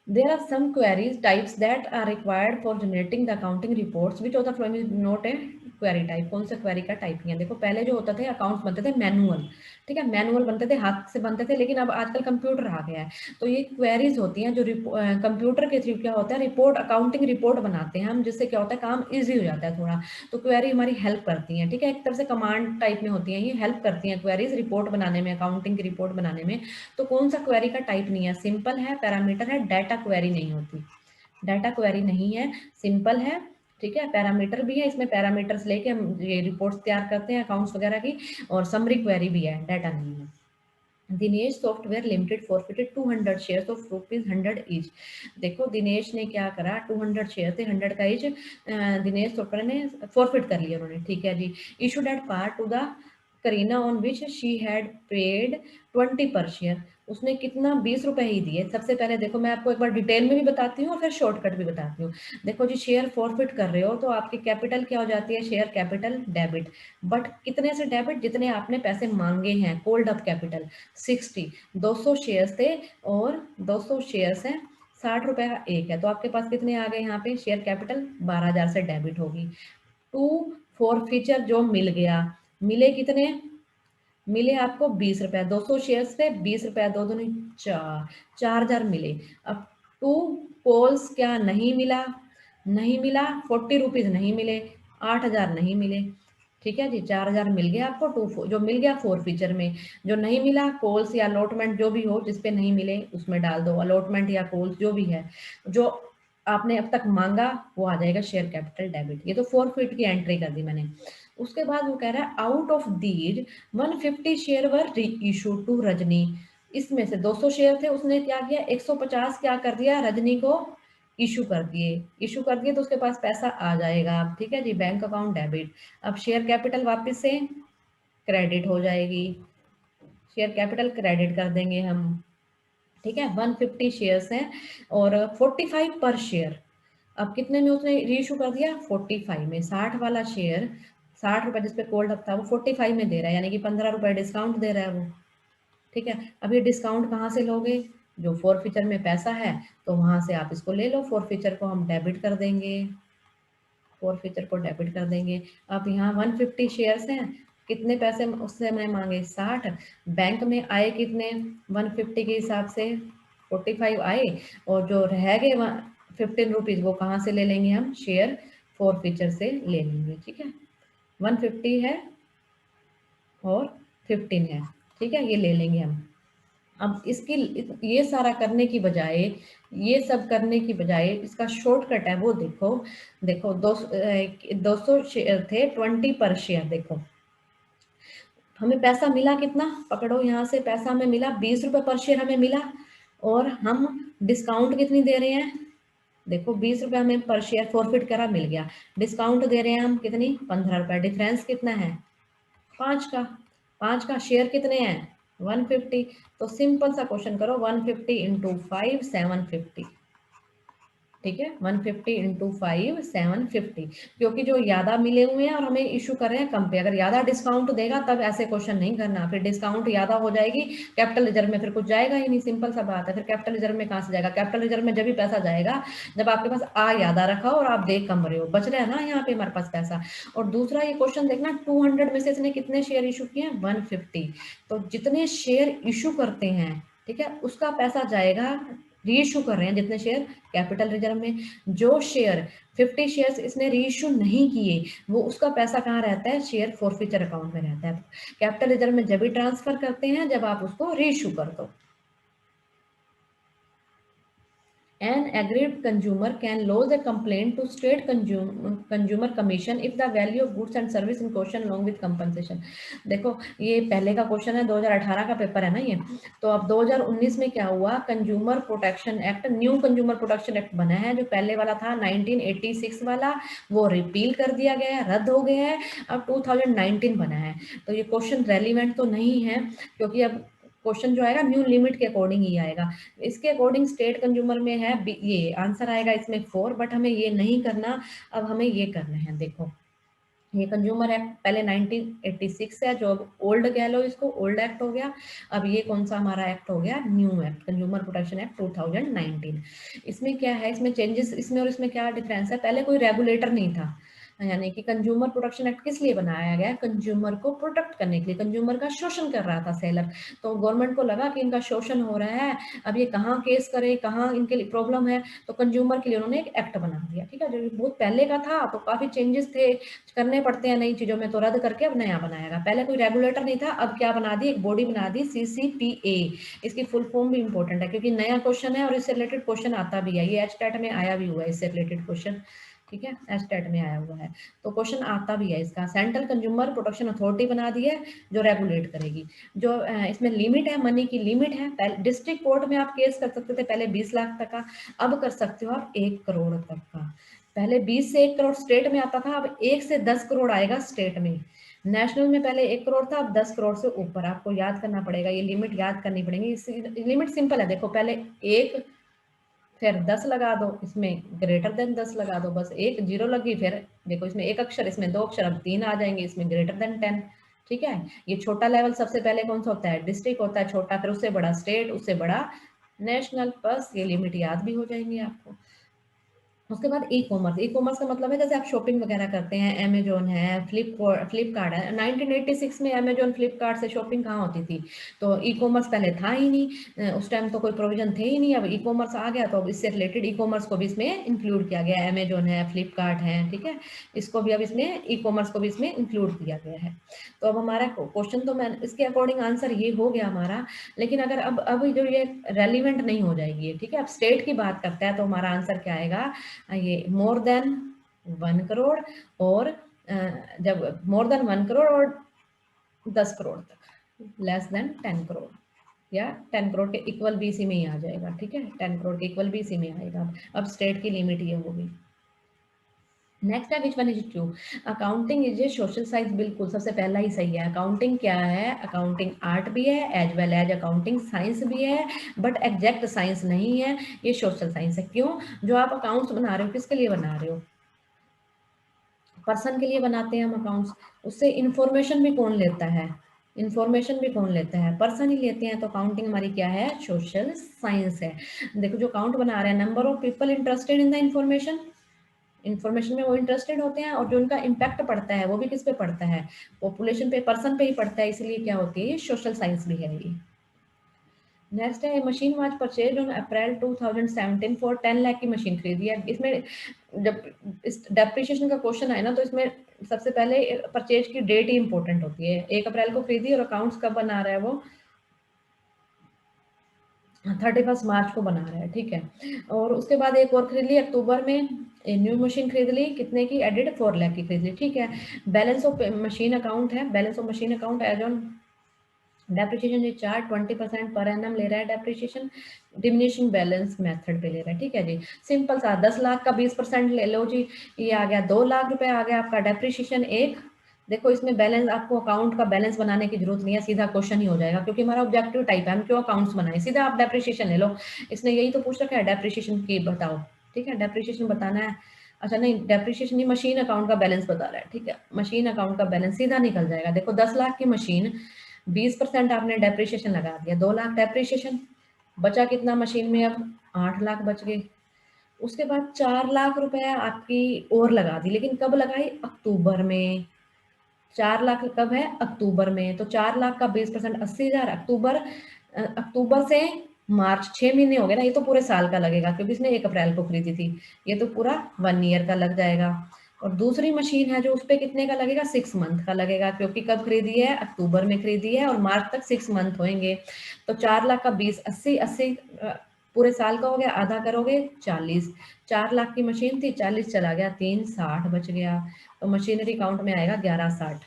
there are some queries types that are required for generating the accounting reports, which of the following is not a query type. कौन सा क्वेरी का टाइप नहीं है, देखो पहले जो होता थे अकाउंट्स बनते थे मैनुअल। ठीक है, मैनुअल बनते थे, हाथ से बनते थे, लेकिन अब आजकल कंप्यूटर आ गया है, तो ये क्वेरीज होती हैं जो कंप्यूटर के थ्रू क्या होता है, रिपोर्ट, अकाउंटिंग रिपोर्ट बनाते हैं हम, जिससे क्या होता है काम ईजी हो जाता है थोड़ा। तो क्वेरी हमारी हेल्प करती है। ठीक है, एक तरह से कमांड टाइप में होती है, ये हेल्प करती हैं क्वेरीज रिपोर्ट बनाने में, अकाउंटिंग की रिपोर्ट बनाने में। तो कौन सा क्वेरी का टाइप नहीं है, सिंपल है, पैरामीटर है, डाटा क्वेरी नहीं होती, डाटा क्वेरी नहीं है, सिंपल है। ठीक है, पैरामीटर भी है, इसमें पैरामीटर्स लेके हम ये रिपोर्ट्स तैयार करते हैं अकाउंट्स वगैरह की, और समरी क्वेरी भी है, डाटा नहीं है। Dinesh software limited forfeited 200 shares of ₹100 each. देखो दिनेश ने क्या करा, 200 शेयर थे 100 का ईच, दिनेश सॉफ्टवेयर ने फॉरफिट कर लिया उन्होंने। ठीक है जी, issued at par to the Kareena on which she had paid 20 per share. उसने कितना, 20 रुपए ही दिए। सबसे पहले देखो मैं आपको एक बार डिटेल में भी बताती हूँ और फिर शॉर्टकट भी बताती हूँ। देखो जी, शेयर फॉरफिट कर रहे हो तो आपकी कैपिटल क्या हो जाती है, शेयर कैपिटल डेबिट, बट कितने से डेबिट, जितने आपने पैसे मांगे हैं, कोल्ड अप कैपिटल 60, 200 शेयर्स थे और 200 शेयर्स हैं, 60 रुपए का एक है, तो आपके पास कितने आ गए यहाँ पे, शेयर कैपिटल 12,000 से डेबिट होगी। टू फॉर फीचर जो मिल गया, मिले कितने, मिले आपको 20 रुपए, 200 शेयर्स पे 20 रुपए, दो दूनी 4,000 मिले। अब टू कॉल्स क्या नहीं मिला, नहीं मिला, 40 रुपीज नहीं मिले, 8,000 नहीं मिले। ठीक है जी, 4,000 मिल गया आपको, टू जो मिल गया फोर फीचर में। जो नहीं मिला, कॉल्स या अलॉटमेंट जो भी हो जिसपे नहीं मिले उसमें डाल दो, अलॉटमेंट या कॉल्स जो भी है, जो आपने अब तक मांगा वो आ जाएगा शेयर कैपिटल डेबिट। ये तो फोर फीट की एंट्री कर दी मैंने। उसके बाद वो कह रहा है आउट ऑफ दीज 150 शेयर वर री इशू टू रजनी। इसमें से 200 शेयर थे, उसने क्या किया, 150 क्या कर दिया, रजनी को इशू कर दिए। इशू कर दिए तो उसके पास पैसा आ जाएगा। ठीक है जी, बैंक अकाउंट डेबिट। अब शेयर कैपिटल वापस से क्रेडिट हो जाएगी, शेयर कैपिटल क्रेडिट कर देंगे हम। ठीक है, 150 शेयर्स हैं और 45 पर शेयर, अब कितने में उसने रीइशू कर दिया? 45 में। 60 वाला शेयर, 60 रुपए जिसपे कॉल रखता है वो 45 में दे रहा है, यानी कि 15 रुपए डिस्काउंट दे रहा है वो। ठीक है, अब ये डिस्काउंट कहाँ से लोगे? जो फोर फीचर में पैसा है तो वहां से आप इसको ले लो, फोर फीचर को हम डेबिट कर देंगे, फोर फीचर को डेबिट कर देंगे। अब यहाँ 150 शेयर्स हैं, कितने पैसे उससे हमने मांगे? 60। बैंक में आए कितने 150 के हिसाब से? 45 आए, और जो रह गए 15 रुपीज वो कहाँ से ले लेंगे हम? शेयर फोर फीचर से ले लेंगे। ठीक है, 150 है और 15 है, ठीक है, ये ले लेंगे हम। अब इसकी ये सारा करने की बजाय, ये सब करने की बजाय इसका शॉर्टकट है वो देखो। देखो 200 शेयर थे, 20 पर शेयर। देखो हमें पैसा मिला कितना, पकड़ो यहाँ से, पैसा हमें मिला 20 रुपए पर शेयर हमें मिला, और हम डिस्काउंट कितनी दे रहे हैं? देखो 20 रुपए हमें पर शेयर फॉरफिट करा, मिल गया। डिस्काउंट दे रहे हैं हम कितनी? 15 रुपए। डिफरेंस कितना है? 5 का। 5 का शेयर कितने हैं? 150। तो सिंपल सा क्वेश्चन करो, 150 इंटू 5 750। ठीक है, 150 इंटू 5 750, क्योंकि जो ज्यादा मिले हुए हैं और हमें इशू कर रहे हैं कम पे। अगर ज्यादा डिस्काउंट देगा तब ऐसे क्वेश्चन नहीं करना, फिर डिस्काउंट ज्यादा हो जाएगी, कैपिटल रिजर्व में फिर कुछ जाएगा ही नहीं। सिंपल सा बात है, फिर कैपिटल रिजर्व में कहाँ से जाएगा? कैपिटल रिजर्व में जब भी पैसा जाएगा जब आपके पास आ ज्यादा रखा हो और आप दे कम रहे हो, बच रहे हैं ना यहाँ पे हमारे पास पैसा। और दूसरा ये क्वेश्चन देखना, 200 में से इसने कितने शेयर इशू किए हैं? 150। तो जितने शेयर इशू करते हैं, ठीक है, उसका पैसा जाएगा, रीइशू कर रहे हैं जितने शेयर कैपिटल रिजर्व में। जो शेयर 50 शेयर्स इसने रीइशू नहीं किए, वो उसका पैसा कहाँ रहता है? शेयर फॉरफीचर अकाउंट में रहता है। कैपिटल रिजर्व में जब भी ट्रांसफर करते हैं जब आप उसको रीइशू कर दो। An aggrieved consumer can lodge a complaint to state consumer commission if the value of goods and service in question along with compensation। देखो ये पहले का क्वेश्चन है, 2018 का पेपर है ना ये। तो अब 2019 में क्या हुआ? Consumer protection act, new consumer protection act बना है। जो पहले वाला था 1986 वाला, वो रिपील कर दिया गया है, रद्द हो गया है। अब 2019 बना है। तो ये क्वेश्चन रेलिवेंट तो नहीं है, क्योंकि अब क्वेश्चन जो आएगा न्यू लिमिट के अकॉर्डिंग ही आएगा। इसके अकॉर्डिंग स्टेट कंज्यूमर में है ये आंसर आएगा इसमें 4, बट हमें ये नहीं करना। अब हमें ये करना है, देखो ये कंज्यूमर एक्ट पहले 1986 है, जो अब ओल्ड कह लो, इसको ओल्ड एक्ट हो गया। अब ये कौन सा हमारा एक्ट हो गया? New act, consumer protection act 2019। इसमें क्या है, इसमें चेंजेस, इसमें और इसमें क्या डिफरेंस है? पहले कोई रेगुलेटर नहीं था, यानी कि कंज्यूमर प्रोटेक्शन एक्ट किस लिए बनाया गया? कंज्यूमर को प्रोटेक्ट करने के लिए। कंज्यूमर का शोषण कर रहा था सेलर, तो गवर्नमेंट को लगा कि इनका शोषण हो रहा है, अब ये कहाँ केस करे, कहाँ इनके लिए प्रॉब्लम है, तो कंज्यूमर के लिए उन्होंने एक एक्ट बना दिया। ठीक है, जो बहुत पहले का था तो काफी चेंजेस थे, करने पड़ते हैं नई चीजों में, तो रद्द करके अब नया बनाएगा। पहले कोई रेगुलेटर नहीं था, अब क्या बना दी? एक बॉडी बना दी, CCPA। इसकी फुल फॉर्म भी इंपॉर्टेंट है, क्योंकि नया क्वेश्चन है और इससे रिलेटेड क्वेश्चन आता भी है, ये एचटेट में आया भी हुआ है इससे रिलेटेड क्वेश्चन। ठीक है, एचटेट में आया हुआ है, तो क्वेश्चन आता भी है इसका। सेंट्रल कंज्यूमर प्रोटेक्शन अथॉरिटी बना दी है जो रेगुलेट करेगी। जो इसमें लिमिट है, मनी की लिमिट है। डिस्ट्रिक्ट कोर्ट में आप केस कर सकते थे पहले 20 लाख तक का, अब कर सकते हो आप 1 करोड़ तक का। पहले 20 से 1 करोड़ स्टेट में आता था, अब 1 से 10 करोड़ आएगा स्टेट में। नेशनल में पहले 1 करोड़ था, अब 10 करोड़ से ऊपर। आपको याद करना पड़ेगा, ये लिमिट याद करनी पड़ेगी। लिमिट सिंपल है, देखो पहले 1, फिर 10 लगा दो, इसमें ग्रेटर देन 10 लगा दो, बस एक जीरो लगी, फिर देखो इसमें एक अक्षर, इसमें 2 अक्षर, अब 3 आ जाएंगे, इसमें ग्रेटर देन 10। ठीक है, ये छोटा लेवल सबसे पहले कौन सा होता है? डिस्ट्रिक्ट होता है छोटा, फिर उससे बड़ा स्टेट, उससे बड़ा नेशनल। बस ये लिमिट याद भी हो जाएंगी आपको। उसके बाद ई कॉमर्स। ई कॉमर्स का मतलब है जैसे आप शॉपिंग वगैरह करते हैं, अमेजोन है, फ्लिपकार्ट है। 1986 में अमेजोन फ्लिपकार्ट से शॉपिंग कहाँ होती थी? तो ई कॉमर्स पहले था ही नहीं, उस टाइम तो कोई प्रोविजन थे ही नहीं। अब ई कॉमर्स आ गया, तो अब इससे रिलेटेड ई कॉमर्स को भी इसमें इंक्लूड किया गया है। अमेजोन है, फ्लिपकार्ट है, ठीक है, इसको भी अब इसमें ई कॉमर्स को भी इसमें इंक्लूड किया गया है। तो अब हमारा क्वेश्चन तो मैं इसके अकॉर्डिंग आंसर ये हो गया हमारा, लेकिन अगर अब जो ये रेलिवेंट नहीं हो जाएगी, ठीक है, अब स्टेट की बात करता है, तो हमारा आंसर क्या आएगा? ये मोर देन 1 करोड़, और जब मोर देन 1 करोड़ और 10 करोड़ तक, लेस देन 10 करोड़, या 10 करोड़ के इक्वल भी इसी में ही आ जाएगा। ठीक है, 10 करोड़ के इक्वल भी इसी में आएगा। अब स्टेट की लिमिट ये होगी। नेक्स्ट है which one is true. Accounting is a social science, बिल्कुल सबसे पहला ही सही है। अकाउंटिंग क्या है? अकाउंटिंग आर्ट भी है as well as accounting science भी है, बट एग्जैक्ट साइंस नहीं है, ये सोशल साइंस है। क्यों? जो आप अकाउंट्स बना रहे हो किसके लिए बना रहे हो? पर्सन के लिए बनाते हैं हम अकाउंट्स। उससे इंफॉर्मेशन भी कौन लेता है? इंफॉर्मेशन भी कौन लेता है? पर्सन ही लेते हैं। तो अकाउंटिंग हमारी क्या है? सोशल साइंस है। देखो जो अकाउंट बना रहे हैं, number of people interested in the information, information में वो इंटरेस्टेड होते हैं, और जो उनका इम्पैक्ट पड़ता है वो भी किस पे पड़ता है? पॉपुलेशन पे, पर्सन पे ही पड़ता है, इसलिए क्या होती है? ये सोशल साइंस भी है ये। नेक्स्ट है machine was purchase on April 2017 for 10 lakh की मशीन खरीदी है। इसमें जब इस डेप्रिसिएशन का क्वेश्चन आए ना, तो इसमें सबसे पहले परचेज की डेट ही इंपॉर्टेंट होती है। 1 अप्रैल को खरीदी, और अकाउंट्स कब बना रहा है वो? 31 मार्च को बना रहा है, ठीक है। और उसके बाद एक और खरीद ली अक्टूबर में, न्यू मशीन खरीद ली, कितने की? एडेड 4 लाख की खरीद ली, ठीक है। बैलेंस ऑफ मशीन अकाउंट है, balance of machine account as on depreciation chart 20% per annum ले रहा है डेप्रिसिएशन, डिमिनिशिंग बैलेंस मेथड पे ले रहा है, ठीक है जी। सिंपल सा 10 लाख का 20% ले लो जी, ये आ गया 2 लाख रुपए आ गया आपका डेप्रिसिएशन। एक देखो इसमें बैलेंस, आपको अकाउंट का बैलेंस बनाने की जरूरत नहीं है, सीधा क्वेश्चन ही हो जाएगा, क्योंकि हमारा ऑब्जेक्टिव टाइप है, हम क्यों अकाउंट्स बनाए, सीधा आप डेप्रिसिएशन ले लो। इसने यही तो पूछ रखा है डेप्रिसिएशन की बताओ, ठीक है, डेप्रिसिएशन बताना है। अच्छा नहीं, डेप्रिसिएशन नहीं, मशीन अकाउंट का बैलेंस बता रहा है, ठीक है। मशीन अकाउंट का बैलेंस सीधा निकल जाएगा। देखो 10 लाख की मशीन, 20% आपने डेप्रिसिएशन लगा दिया, 2 लाख डेप्रिसिएशन, बचा कितना मशीन में? अब 8 लाख बच गए। उसके बाद 4 लाख रुपए आपकी और लगा दी, लेकिन कब लगाई? अक्टूबर में। 4 लाख कब है? अक्टूबर में। तो 4 लाख का 20% 80,000, अक्टूबर, अक्टूबर से मार्च 6 महीने हो गए ना, ये तो पूरे साल का लगेगा, क्योंकि इसने 1 अप्रैल को खरीदी थी, ये तो पूरा 1 ईयर का लग जाएगा। और दूसरी मशीन है जो, उस पे कितने का लगेगा? 6 मंथ का लगेगा, क्योंकि कब खरीदी है? अक्टूबर में खरीदी है, और मार्च तक 6 मंथ होंगे। तो 4 लाख का 20, 80 80 पूरे साल का हो गया, आधा करोगे 40। 4 लाख की मशीन थी, 40 चला गया, 3 60 बच गया। तो मशीनरी काउंट में आएगा 1160,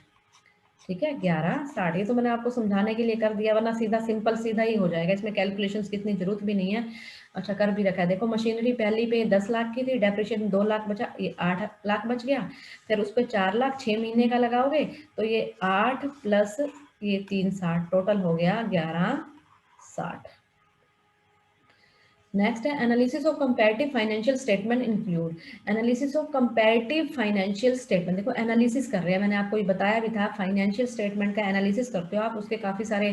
ठीक है, 1160। ये तो मैंने आपको समझाने के लिए कर दिया, वरना सीधा सिंपल सीधा ही हो जाएगा, इसमें कैलकुलेशंस की इतनी जरूरत भी नहीं है। अच्छा कर भी रखा है। देखो मशीनरी पहली पे 10 लाख की थी, डेप्रिसिएशन 2 लाख बचा, ये 8 लाख बच गया। फिर उस पर 4 लाख 6 महीने का लगाओगे, तो ये 8 प्लस ये 360, टोटल हो गया 1160। नेक्स्ट है analysis of comparative financial statement include. Analysis of comparative financial statement, देखो एनालिसिस कर रहे हैं, मैंने आपको ये बताया भी था, फाइनेंशियल स्टेटमेंट का एनालिसिस करते हो आप, उसके काफ़ी सारे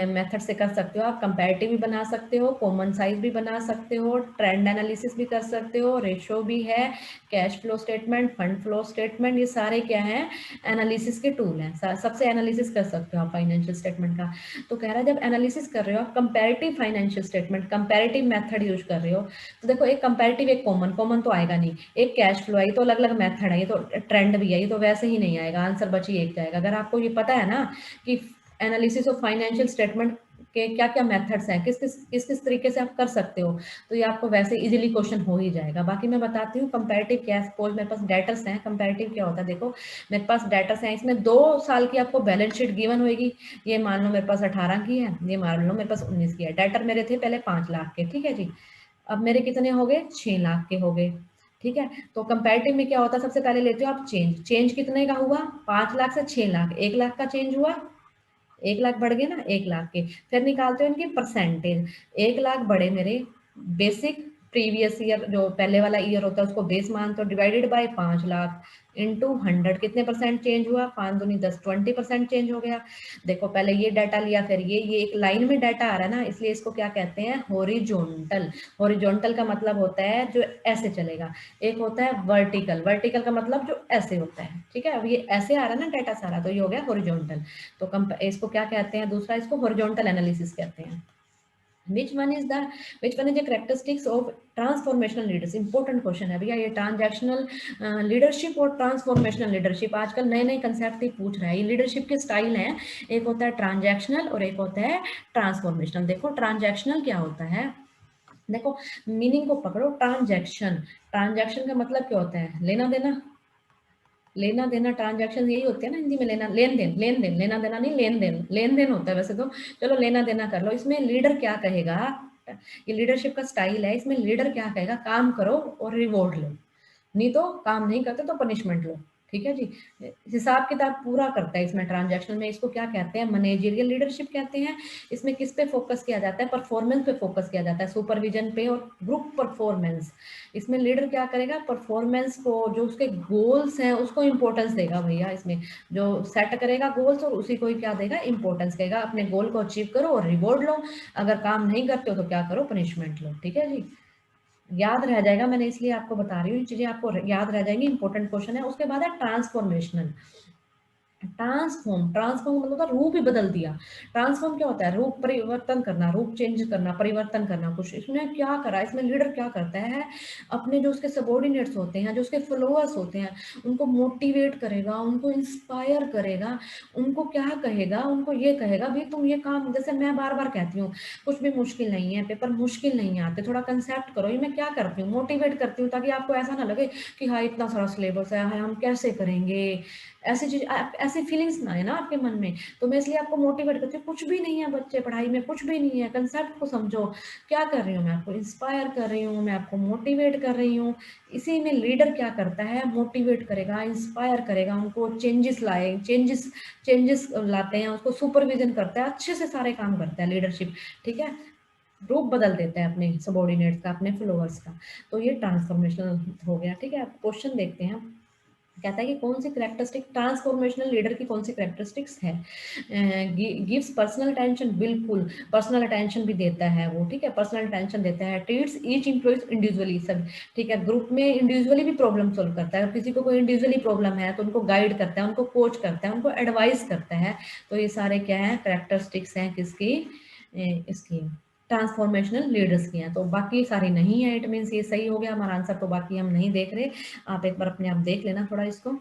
मेथड से कर सकते हो आप। कंपैरेटिव भी बना सकते हो, कॉमन साइज भी बना सकते हो, ट्रेंड एनालिसिस भी कर सकते हो, रेशो भी है, cash flow statement, fund flow statement, ये सारे क्या हैं? एनालिसिस के टूल हैं। सबसे एनालिसिस कर सकते हो आप फाइनेंशियल स्टेटमेंट का। तो कह रहा है जब एनालिसिस कर रहे हो आप comparative financial statement, comparative method use कर रहे हो, तो देखो एक कंपैरेटिव, एक कॉमन, कॉमन तो आएगा नहीं, एक कैश फ्लो है, ये तो अलग अलग मेथड है, ये तो ट्रेंड भी है, ये तो वैसे ही नहीं आएगा, आंसर बच ही एक जाएगा। अगर आपको ये पता है ना कि एनालिसिस ऑफ फाइनेंशियल स्टेटमेंट के क्या क्या मेथड्स हैं, किस तरीके से आप कर सकते हो, तो ये आपको वैसे इजीली क्वेश्चन हो ही जाएगा। बाकी मैं बताती हूँ कंपैरेटिव क्या है। सपोज मेरे पास डेटर्स हैं, कंपैरेटिव क्या होता है, देखो मेरे पास डेटर्स हैं, इसमें 2 साल की आपको बैलेंस शीट गिवन होगी। ये मान लो मेरे पास 18 की है, ये मान लो मेरे पास 19 की है। डेटर मेरे थे पहले 5 लाख के, ठीक है जी। अब मेरे कितने हो गए? 6 लाख के हो गए, ठीक है। तो कंपैरेटिव में क्या होता है, सबसे पहले लेते हो आप चेंज, चेंज कितने का हुआ? 5 लाख से 6 लाख, 1 लाख का चेंज हुआ, 1 लाख बढ़ गए ना, 1 लाख के। फिर निकालते हो इनकी परसेंटेज, 1 लाख बढ़े मेरे, बेसिक प्रीवियस ईयर जो पहले वाला ईयर होता है उसको बेस मानते हो, डिवाइडेड बाय 5 लाख इंटू 100, कितने परसेंट चेंज हुआ? 5 दूनी 10, 20% चेंज हो गया। देखो पहले ये डाटा लिया, फिर ये एक लाइन में डाटा आ रहा है ना, इसलिए इसको क्या कहते हैं? हॉरिजॉन्टल। हॉरिजॉन्टल का मतलब होता है जो ऐसे चलेगा, एक होता है वर्टिकल, वर्टिकल का मतलब जो ऐसे होता है, ठीक है। अब ये ऐसे आ रहा है ना डाटा सारा, तो ये हो गया हॉरिजॉन्टल। तो इसको क्या कहते हैं? दूसरा इसको हॉरिजॉन्टल एनालिसिस कहते हैं। which one is the which one is the characteristics of transformational leaders? Important question है भैया ये। ट्रांजैक्शनल लीडरशिप और ट्रांसफॉर्मेशनल लीडरशिप आजकल नए नए कंसेप्ट ही पूछ रहा है। ये लीडरशिप के स्टाइल हैं, एक होता है ट्रांजैक्शनल और एक होता है ट्रांसफॉर्मेशनल। देखो ट्रांजैक्शनल क्या होता है, देखो मीनिंग को पकड़ो। ट्रांजैक्शन, ट्रांजैक्शन का मतलब क्या होता है? लेना देना, लेना देना, ट्रांजैक्शन यही होते हैं ना हिंदी में, लेना लेन देन, लेन देन, लेना देना नहीं, लेन देन, लेन देन होता है वैसे तो। चलो लेना देना कर लो। इसमें लीडर क्या कहेगा, ये लीडरशिप का स्टाइल है, इसमें लीडर क्या कहेगा? काम करो और रिवॉर्ड लो। नहीं तो काम नहीं करते तो पनिशमेंट लो। ठीक है जी। हिसाब किताब पूरा करता है इसमें ट्रांजैक्शनल में। इसको क्या कहते हैं? मैनेजरियल लीडरशिप कहते हैं। इसमें किस पे फोकस किया जाता है? परफॉर्मेंस पे फोकस किया जाता है, सुपरविजन पे और ग्रुप परफॉर्मेंस। इसमें लीडर क्या करेगा? परफॉर्मेंस को, जो उसके गोल्स हैं उसको इंपॉर्टेंस देगा भैया। इसमें जो सेट करेगा गोल्स और उसी को ही क्या देगा? इंपॉर्टेंस देगा। अपने गोल को अचीव करो और रिवॉर्ड लो, अगर काम नहीं करते हो तो क्या करो? पनिशमेंट लो। ठीक है जी। याद रह जाएगा, मैंने इसलिए आपको बता रही हूँ, ये चीजें आपको याद रह जाएंगी, इंपॉर्टेंट क्वेश्चन है। उसके बाद है ट्रांसफॉर्मेशनल। ट्रांसफॉर्म, ट्रांसफॉर्म मतलब होता है रूप ही बदल दिया। ट्रांसफॉर्म क्या होता है? रूप परिवर्तन करना, रूप चेंज करना, परिवर्तन करना कुछ। इसमें क्या करा? इसमें लीडर क्या करता है? अपने जो उसके सबॉर्डिनेट्स होते हैं, जो उसके फॉलोअर्स होते हैं, उनको मोटिवेट करेगा, उनको इंस्पायर करेगा, उनको क्या कहेगा? उनको ये कहेगा भाई तुम ये काम, जैसे मैं बार बार कहती हूँ, कुछ भी मुश्किल नहीं है, पेपर मुश्किल नहीं आते, थोड़ा कंसेप्ट करो। ये मैं क्या करती हूँ? मोटिवेट करती हूँ, ताकि आपको ऐसा ना लगे कि हाँ इतना सारा सिलेबस है, हाँ हम कैसे करेंगे, ऐसी चीज, ऐसी फीलिंग्स ना आए ना आपके मन में। तो मैं इसलिए आपको मोटिवेट करती हूँ। कुछ भी नहीं है बच्चे, पढ़ाई में कुछ भी नहीं है, कंसेप्ट को समझो। क्या कर रही हूँ मैं? आपको इंस्पायर कर रही हूँ, मैं आपको मोटिवेट कर रही हूँ। इसी में लीडर क्या करता है? मोटिवेट करेगा, इंस्पायर करेगा, उनको चेंजेस लाए, चेंजेस चेंजेस लाते हैं, उसको सुपरविजन करता है, अच्छे से सारे काम करता है लीडरशिप। ठीक है। रूप बदल देता है अपने सबॉर्डिनेट्स का, अपने फॉलोअर्स का। तो ये ट्रांसफॉर्मेशनल हो गया। ठीक है। आप क्वेश्चन देखते हैं। कहता है कि कौन सी करेक्टरिस्टिक ट्रांसफॉर्मेशनल लीडर की कौन सी करेक्टरिस्टिक्स है? गिव्स पर्सनल अटेंशन, बिल्कुल पर्सनल अटेंशन भी देता है वो। ठीक है, पर्सनल अटेंशन देता है। ट्रीट्स ईच एम्प्लॉइज इंडिविजुअली, सब ठीक है, ग्रुप में इंडिविजुअली भी प्रॉब्लम सॉल्व करता है। अगर किसी को कोई इंडिविजुअली प्रॉब्लम है तो उनको गाइड करता है, उनको कोच करता है, उनको एडवाइस करता है। तो ये सारे क्या है? करेक्टरिस्टिक्स हैं किसकी? इसकी ट्रांसफॉर्मेशनल लीडर्स की हैं। तो बाकी सारी नहीं है, इट मीन्स ये सही हो गया हमारा आंसर। तो बाकी हम नहीं देख रहे, आप एक बार अपने आप देख लेना थोड़ा इसको।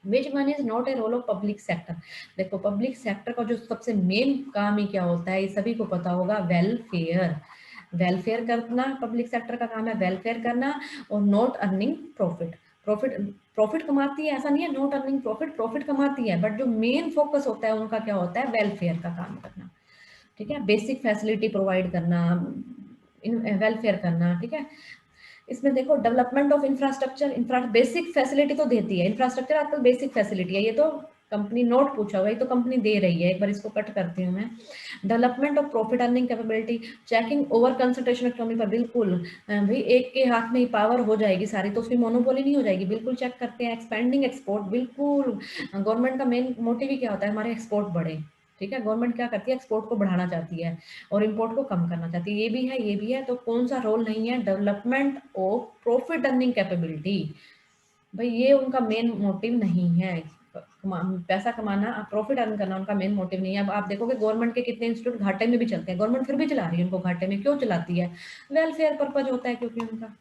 Which one is not a role of public sector? देखो पब्लिक सेक्टर का जो सबसे मेन काम ही क्या होता है, ये सभी को पता होगा, वेलफेयर। वेलफेयर करना पब्लिक सेक्टर का काम है, वेलफेयर करना। और not earning profit. Profit, profit कमाती है, ऐसा नहीं है नॉट अर्निंग प्रॉफिट, प्रॉफिट कमाती है, बट जो मेन फोकस होता है उनका क्या होता है? वेलफेयर का काम करना। ठीक है, बेसिक फैसिलिटी प्रोवाइड करना, वेलफेयर करना। ठीक है। इसमें देखो development of infrastructure, basic facility तो देती है, इंफ्रास्ट्रक्चर आजकल बेसिक फैसिलिटी है, ये तो कंपनी नोट पूछा हुआ है, तो कंपनी दे रही है। एक बार इसको कट करती हूँ मैं। Development of profit earning capability, checking over concentration economy पर, बिल्कुल भाई एक के हाथ में ही पावर हो जाएगी सारी तो उसकी मोनोपोली नहीं हो जाएगी, बिल्कुल चेक करते हैं। एक्सपेंडिंग एक्सपोर्ट, बिल्कुल गवर्नमेंट का मेन मोटिव ही क्या होता है? हमारे एक्सपोर्ट बढ़े। ठीक है, गवर्नमेंट क्या करती है? एक्सपोर्ट को बढ़ाना चाहती है और इंपोर्ट को कम करना चाहती है, ये भी है ये भी है। तो कौन सा रोल नहीं है? Development of profit earning capability. भाई ये उनका मेन मोटिव नहीं है, पैसा कमाना, प्रॉफिट अर्न करना उनका मेन मोटिव नहीं है। अब आप देखोगे गवर्नमेंट के कितने इंस्टीट्यूट घाटे में भी चलते हैं, गवर्नमेंट फिर भी चला रही है उनको घाटे में, क्यों चलाती है? वेलफेयर पर्पज होता है क्योंकि उनका।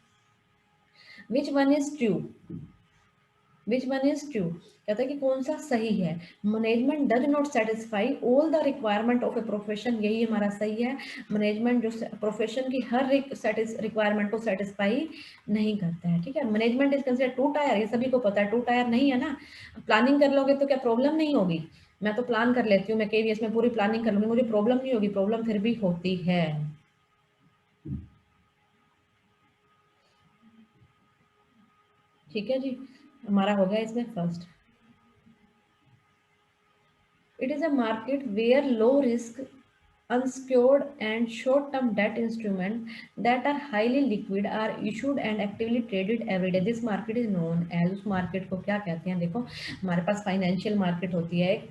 विच one is true? Which one is true? कहता है कि कौन सा सही है? Management does not satisfy all the requirement of a profession, यही हमारा सही है। मैनेजमेंट जो प्रोफेशन की हर रिक्वायरमेंट को सेटिस्फाई नहीं करता है। ठीक है, management is consider to tire, ये सभी को पता है, टू टायर नहीं है ना। प्लानिंग कर लोगे तो क्या प्रॉब्लम नहीं होगी? मैं तो प्लान कर लेती हूँ, मैं केवीएस में पूरी प्लानिंग कर लूंगी, मुझे प्रॉब्लम नहीं होगी, प्रॉब्लम फिर भी होती है। ठीक है जी, हमारा हो गया इसमें first. It is a market where low risk, unsecured and short-term debt instruments that are highly liquid are issued and actively traded every day. This market is known as, उस market को क्या कहते हैं? देखो हमारे पास फाइनेंशियल मार्केट होती है,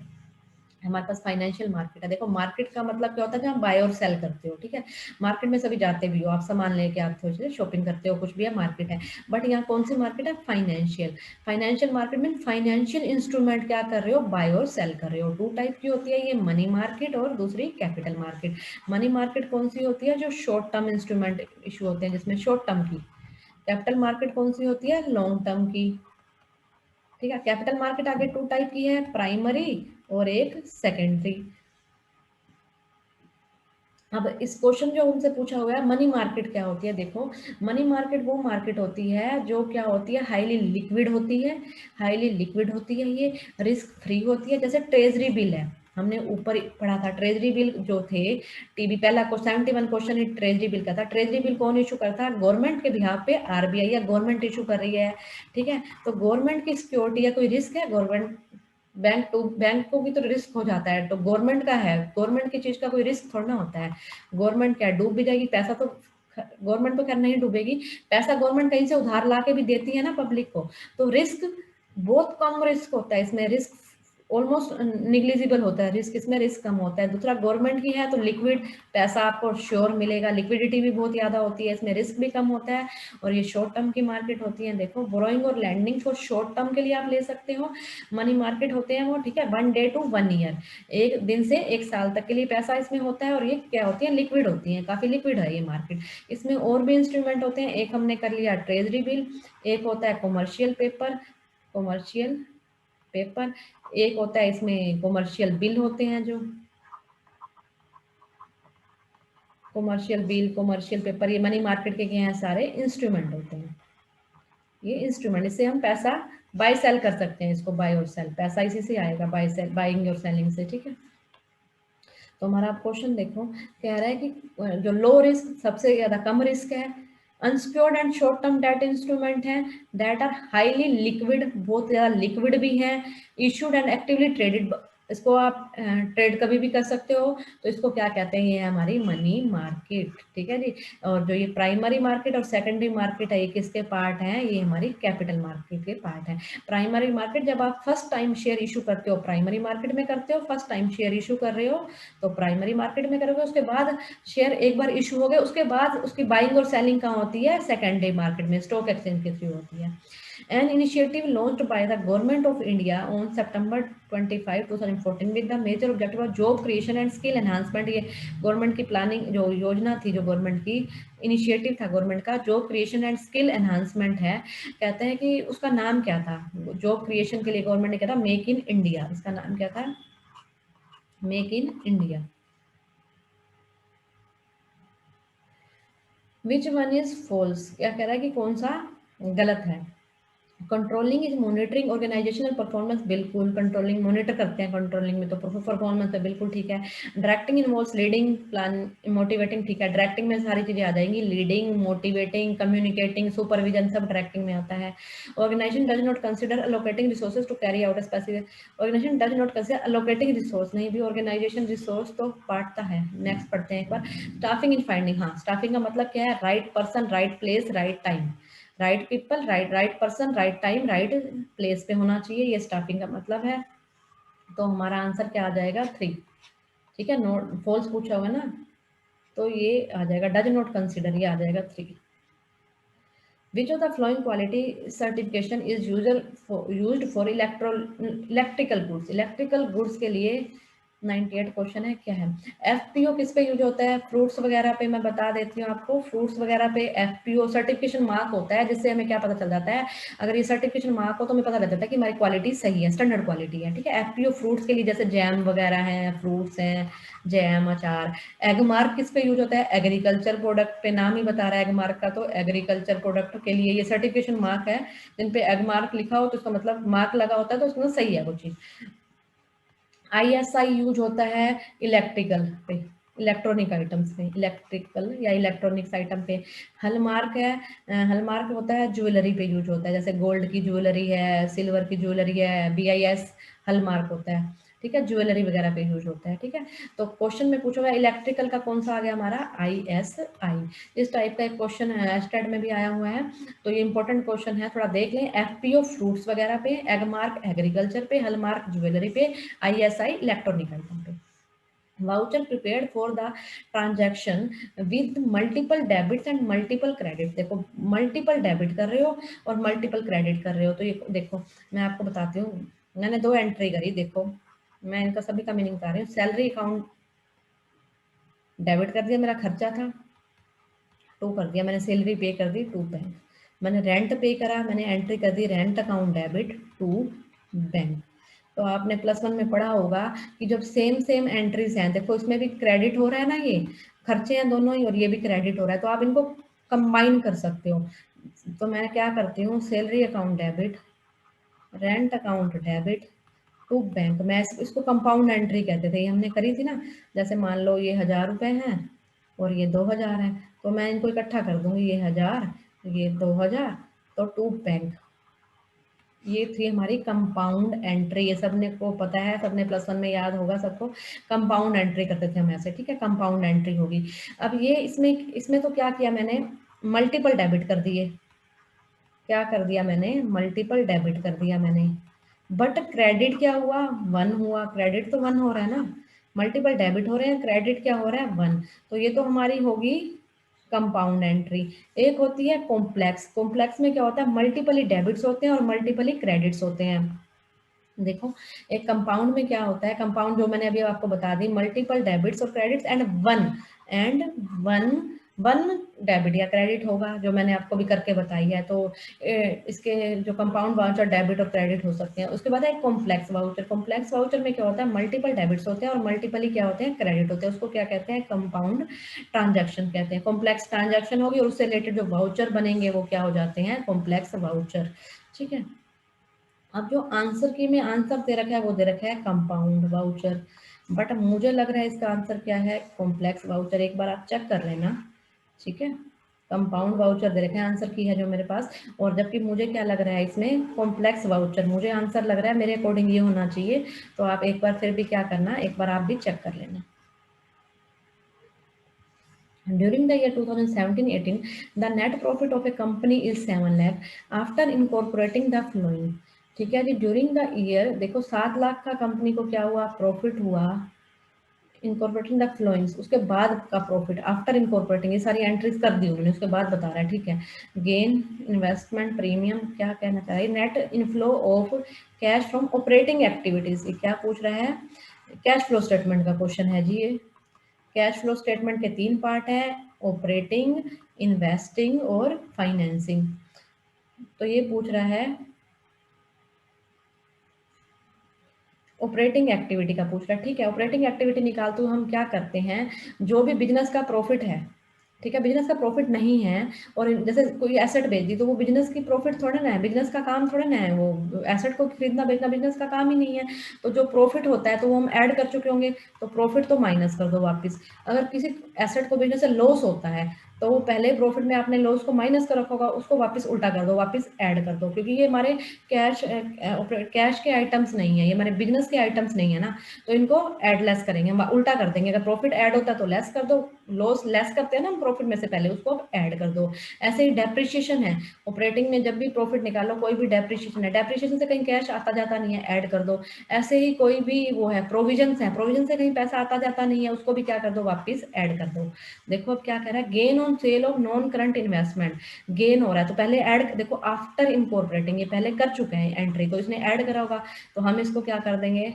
हमारे पास फाइनेंशियल मार्केट है। देखो मार्केट का मतलब क्या होता है? जहाँ बाय और सेल करते हो। ठीक है, मार्केट में सभी जाते भी हो, आप सामान लेके आते हो, शॉपिंग करते हो, कुछ भी है, मार्केट है। बट यहाँ कौन सी मार्केट है? फाइनेंशियल। फाइनेंशियल मार्केट में फाइनेंशियल इंस्ट्रूमेंट क्या कर रहे हो? बाय और सेल कर रहे हो। टू टाइप की होती है ये, मनी मार्केट और दूसरी कैपिटल मार्केट। मनी मार्केट कौन सी होती है? जो शॉर्ट टर्म इंस्ट्रूमेंट इशू होते हैं जिसमें शॉर्ट टर्म की। कैपिटल मार्केट कौन सी होती है? लॉन्ग टर्म की। ठीक है, कैपिटल मार्केट आगे टू टाइप की है, प्राइमरी और एक सेकेंडरी। अब इस क्वेश्चन जो उनसे पूछा हुआ है, मनी मार्केट क्या होती है? देखो मनी मार्केट वो मार्केट होती है जो क्या होती है? हाईली लिक्विड होती है। हाईली लिक्विड होती है, ये रिस्क फ्री होती है। जैसे ट्रेजरी बिल है, हमने ऊपर पढ़ा था ट्रेजरी बिल जो थे टीबी, पहला को 71 क्वेश्चन ही ट्रेजरी बिल का था। ट्रेजरी बिल कौन इशू करता है? गवर्नमेंट के बिहाफ पे आरबीआई या गवर्नमेंट इशू कर रही है, ठीक है। तो गवर्नमेंट की सिक्योरिटी या कोई रिस्क है, गवर्नमेंट बैंक को भी तो रिस्क हो जाता है, तो गवर्नमेंट का है, गवर्नमेंट की चीज का कोई रिस्क थोड़ा ना होता है। गवर्नमेंट क्या डूब भी जाएगी, पैसा तो गवर्नमेंट तो खैर नहीं डूबेगी, पैसा गवर्नमेंट कहीं से उधार ला के भी देती है ना पब्लिक को, तो रिस्क बहुत कम रिस्क होता है इसमें, रिस्क ऑलमोस्ट निग्लिजिबल होता है रिस्क, इसमें रिस्क कम होता है। दूसरा गवर्नमेंट की है तो लिक्विड पैसा आपको श्योर मिलेगा, लिक्विडिटी भी बहुत ज्यादा होती है, इसमें रिस्क भी कम होता है। और ये शॉर्ट टर्म की मार्केट होती है। देखो बोरोइंग और लैंडिंग फॉर शॉर्ट टर्म के लिए आप ले सकते हो, मनी मार्केट होते हैं वो, ठीक है, 1 डे टू 1 ईयर, एक दिन से एक साल तक के लिए पैसा इसमें होता है। और ये क्या होती है? लिक्विड होती है, काफी लिक्विड है ये मार्केट। इसमें और भी इंस्ट्रूमेंट होते हैं, एक हमने कर लिया ट्रेजरी बिल, एक होता है कॉमर्शियल पेपर, कॉमर्शियल पेपर, एक होता है इसमें कॉमर्शियल बिल होते हैं, जो कॉमर्शियल बिल, कॉमर्शियल पेपर, ये मनी मार्केट के हैं सारे इंस्ट्रूमेंट होते हैं। ये इंस्ट्रूमेंट, इससे हम पैसा बाय सेल कर सकते हैं, इसको बाय और सेल, पैसा इसी से आएगा, बाय सेल, बाइंग और सेलिंग से, ठीक है। तो हमारा क्वेश्चन देखो, कह रहा है कि जो लो रिस्क, सबसे ज्यादा कम रिस्क है, unsecured and short term debt instrument है, दैट आर हाईली लिक्विड, बहुत ज्यादा लिक्विड भी है, इशूड एंड एक्टिवली ट्रेडेड, इसको आप ट्रेड कभी भी कर सकते हो, तो इसको क्या कहते हैं? ये है हमारी मनी मार्केट, ठीक है जी। और जो ये प्राइमरी मार्केट और सेकेंडरी मार्केट है, ये किसके पार्ट है? ये हमारी कैपिटल मार्केट के पार्ट है। प्राइमरी मार्केट जब आप फर्स्ट टाइम शेयर इशू करते हो, प्राइमरी मार्केट में करते हो, फर्स्ट टाइम शेयर इशू कर रहे हो तो प्राइमरी मार्केट में करोगे, उसके बाद शेयर एक बार इशू हो गए, उसके बाद उसकी बाइंग और सेलिंग कहाँ होती है? सेकेंडरी मार्केट में, स्टॉक एक्सचेंज के थ्रू होती है। An initiative launched by the Government of India on September 25, 2014 with the major objective of job creation and skill enhancement। ये गवर्नमेंट की प्लानिंग, जो योजना थी, जो गवर्नमेंट की इनिशिएटिव था गवर्नमेंट का, job creation and skill enhancement है। कहते हैं कि उसका नाम क्या था? जॉब क्रिएशन के लिए गवर्नमेंट ने कहा था मेक इन इंडिया, इसका नाम क्या था? Make in India. Which one is false? क्या कह रहा है कि कौन सा गलत है? Controlling is monitoring organisational performance, बिल्कुल कंट्रोलिंग मॉनिटर करते हैं, कंट्रोलिंग में तो परफॉर्मेंस है, बिल्कुल ठीक है। Directing involves leading, plan, motivating, ठीक है, डायरेक्टिंग में सारी चीजें आ जाएंगी, लीडिंग, मोटिवेटिंग, कम्युनिकेटिंग, सुपरविजन, सब डायरेक्टिंग में आता है। Organisation does not consider allocating resources to carry out specific, organisation does not consider allocating resource, नहीं भी ऑर्गेनाइजेशन रिसोर्स तो बांटता है। नेक्स्ट पढ़ते हैं एक बार। स्टाफिंग इन फाइंडिंग, हाँ, स्टाफिंग का मतलब क्या है? Right person, right place, right time, right people, right person, right time, right place पे होना चाहिए, ये स्टाफिंग का मतलब है। तो हमारा आंसर क्या आ जाएगा? 3, ठीक है। नोट फॉल्स पूछा होगा ना, तो ये आ जाएगा डज नॉट कंसिडर, ये आ जाएगा 3। Which of the flowing quality certification is used for electrical goods? Electrical goods के लिए 98 क्वेश्चन है, क्या है? एफपीओ किस पे यूज होता है? फ्रूट्स वगैरह पे, मैं बता देती हूँ आपको, फ्रूट्स वगैरह पे एफपीओ सर्टिफिकेशन मार्क होता है, जिससे हमें क्या पता चल जाता है? अगर ये सर्टिफिकेशन मार्क हो तो हमें पता लग जाता है कि हमारी क्वालिटी सही है, स्टैंडर्ड क्वालिटी है, ठीक है। एफपीओ फ्रूट्स के लिए, जैसे जैम वगैरह है, फ्रूट्स हैं, जैम, अचार। एग मार्क किस पे यूज होता है? एग्रीकल्चर प्रोडक्ट पे, नाम ही बता रहा है एग मार्क का, तो एग्रीकल्चर प्रोडक्ट के लिए ये सर्टिफिकेशन मार्क है, जिन पे एग मार्क लिखा हो तो उसका मतलब मार्क लगा होता है, तो उसमें सही है वो चीज। आईएसआई यूज होता है इलेक्ट्रिकल पे, इलेक्ट्रॉनिक आइटम्स पे, इलेक्ट्रिकल या इलेक्ट्रॉनिक्स आइटम पे। हलमार्क है, हलमार्क होता है ज्वेलरी पे यूज होता है, जैसे गोल्ड की ज्वेलरी है, सिल्वर की ज्वेलरी है, बीआईएस हलमार्क होता है, ठीक है, ज्वेलरी वगैरह पे यूज होता है, ठीक है। तो क्वेश्चन में पूछा हुआ इलेक्ट्रिकल का कौन सा आ गया हमारा? आईएसआई। इस टाइप का एक क्वेश्चन है, स्टेट में भी आया हुआ है, तो ये इंपॉर्टेंट क्वेश्चन है, थोड़ा देख लें। एफपीओ फ्रूट्स वगैरह पे, एग मार्क एग्रीकल्चर पे, हलमार्क ज्वेलरी पे, आईएसआई इलेक्ट्रॉनिक आइटम पे। Voucher prepared for the transaction with multiple debits and multiple credit. देखो मल्टीपल डेबिट कर रहे हो और मल्टीपल क्रेडिट कर रहे हो, तो ये देखो मैं आपको बताती हूँ, मैंने 2 एंट्री करी, देखो मैं इनका सभी का मीनिंग बता रही हूँ। सैलरी अकाउंट डेबिट कर दिया, मेरा खर्चा था, 2 कर दिया मैंने, सैलरी पे कर दी, 2 बैंक। मैंने रेंट पे करा, मैंने एंट्री कर दी रेंट अकाउंट डेबिट, 2 बैंक। तो आपने +1 में पढ़ा होगा कि जब सेम सेम एंट्रीज हैं, देखो इसमें भी क्रेडिट हो रहा है ना, ये खर्चे हैं दोनों ही, और ये भी क्रेडिट हो रहा है, तो आप इनको कंबाइन कर सकते हो। तो मैं क्या करती हूँ, salary account debit, rent account debit, to bank, मैं इसको कंपाउंड एंट्री कहते थे, ये हमने करी थी ना। जैसे मान लो ये 1000 रुपये हैं और ये 2000 है, तो मैं इनको इकट्ठा कर दूंगी, ये 1000 ये 2000, तो टू बैंक। ये थी हमारी कंपाउंड एंट्री, ये सबने को पता है, सबने +1 में याद होगा सबको। कंपाउंड एंट्री करते थे हम ऐसे, ठीक है, कंपाउंड एंट्री होगी। अब ये इसमें तो क्या किया मैंने, मल्टीपल डेबिट कर दिए। क्या कर दिया मैंने, मल्टीपल डेबिट कर दिया मैंने। बट क्रेडिट क्या हुआ, 1 हुआ। क्रेडिट तो 1 हो रहा है ना, मल्टीपल डेबिट हो रहे हैं, क्रेडिट क्या हो रहा है, 1। तो ये तो हमारी होगी कंपाउंड एंट्री। एक होती है कॉम्प्लेक्स। कॉम्प्लेक्स में क्या होता है, मल्टीपली डेबिट्स होते हैं और मल्टीपली क्रेडिट्स होते हैं। देखो, एक कंपाउंड में क्या होता है, कंपाउंड जो मैंने अभी आपको बता दी, मल्टीपल डेबिट्स और credits and one one debit या क्रेडिट होगा, जो मैंने आपको भी करके बताई है। तो इसके जो कंपाउंड वाउचर डेबिट और क्रेडिट हो सकते हैं। उसके बाद है कॉम्प्लेक्स वाउचर। कॉम्प्लेक्स वाउचर में क्या होता है, मल्टीपल डेबिट्स होते हैं और मल्टीपली क्या होते हैं, क्रेडिट होते हैं। उसको क्या कहते हैं, कंपाउंड ट्रांजैक्शन कहते हैं। कॉम्प्लेक्स ट्रांजैक्शन होगी और उससे रिलेटेड जो वाउचर बनेंगे वो क्या हो जाते हैं, कॉम्प्लेक्स वाउचर। ठीक है, अब जो आंसर की में आंसर दे रखा है वो दे रखा है कंपाउंड वाउचर, बट मुझे लग रहा है इसका आंसर क्या है, कॉम्प्लेक्स वाउचर। एक बार आप चेक कर लेना, ठीक है। कंपाउंड वाउचर दे रखे हैं आंसर की है जो मेरे पास, और जबकि मुझे क्या लग रहा है इसमें, कॉम्प्लेक्स वाउचर मुझे आंसर लग रहा है, मेरे अकॉर्डिंग ये होना चाहिए। तो आप एक बार फिर भी क्या करना, एक बार आप भी चेक कर लेना। During the year 2017-18, the net profit of a company is 7 lakh after incorporating the following। ठीक है जी, ड्यूरिंग द ईयर देखो 7 लाख का कंपनी को क्या हुआ, प्रॉफिट हुआ, इनकॉर्पोरेटिंग द फ्लोइंग्स, उसके बाद का प्रॉफिट आफ्टर इनकॉर्पोरेटिंग, ये सारी एंट्रीज कर दी उन्होंने, उसके बाद बता रहा है, ठीक है। गेन, इन्वेस्टमेंट, प्रीमियम, क्या कहना चाहिए, net inflow of cash from operating activities, ये क्या पूछ रहा है, कैश फ्लो स्टेटमेंट का क्वेश्चन है जी ये। कैश फ्लो स्टेटमेंट के 3 पार्ट है, ऑपरेटिंग, इन्वेस्टिंग और फाइनेंसिंग। तो ये पूछ रहा है ऑपरेटिंग एक्टिविटी का पूछ रहा है, ठीक है। ऑपरेटिंग एक्टिविटी निकालते हुए हम क्या करते हैं, जो भी बिजनेस का प्रॉफिट है, ठीक है, बिजनेस का प्रॉफिट नहीं है और जैसे कोई एसेट बेच दी, तो वो बिजनेस की प्रॉफिट थोड़ा ना है, बिजनेस का काम थोड़ा ना है, वो एसेट को खरीदना बेचना बिजनेस का काम ही नहीं है। तो जो प्रॉफिट होता है तो वो हम ऐड कर चुके होंगे, तो प्रॉफिट तो माइनस कर दो वापस। अगर किसी एसेट को बेचने से लॉस होता है तो वो पहले प्रॉफिट में आपने लॉस को माइनस कर रखा होगा, उसको वापस उल्टा कर दो, वापस ऐड कर दो, क्योंकि ये हमारे कैश के आइटम्स नहीं है, ये हमारे बिजनेस के आइटम्स नहीं है ना। तो इनको ऐड लेस करेंगे, हम उल्टा कर देंगे, अगर प्रॉफिट ऐड होता है तो लेस कर दो, लॉस लेस करते हैं ना हम प्रॉफिट में से पहले, उसको ऐड कर दो। ऐसे ही डेप्रिशिएशन है, ऑपरेटिंग में जब भी प्रॉफिट निकालो, कोई भी डेप्रिशिएशन है, डेप्रिशिएशन से कहीं कैश आता जाता नहीं है, ऐड कर दो। ऐसे ही कोई भी वो है प्रोविजन है, प्रोविजन से कहीं पैसा आता जाता नहीं है, उसको भी क्या कर दो, वापिस ऐड कर दो। देखो अब क्या कह रहा है, gain on sale of non current investment, gain हो रहा है तो पहले ऐड, देखो आफ्टर इनकॉर्पोरेटिंग, ये पहले कर चुके हैं एंट्री, तो इसने ऐड करा होगा, तो हम इसको क्या कर देंगे,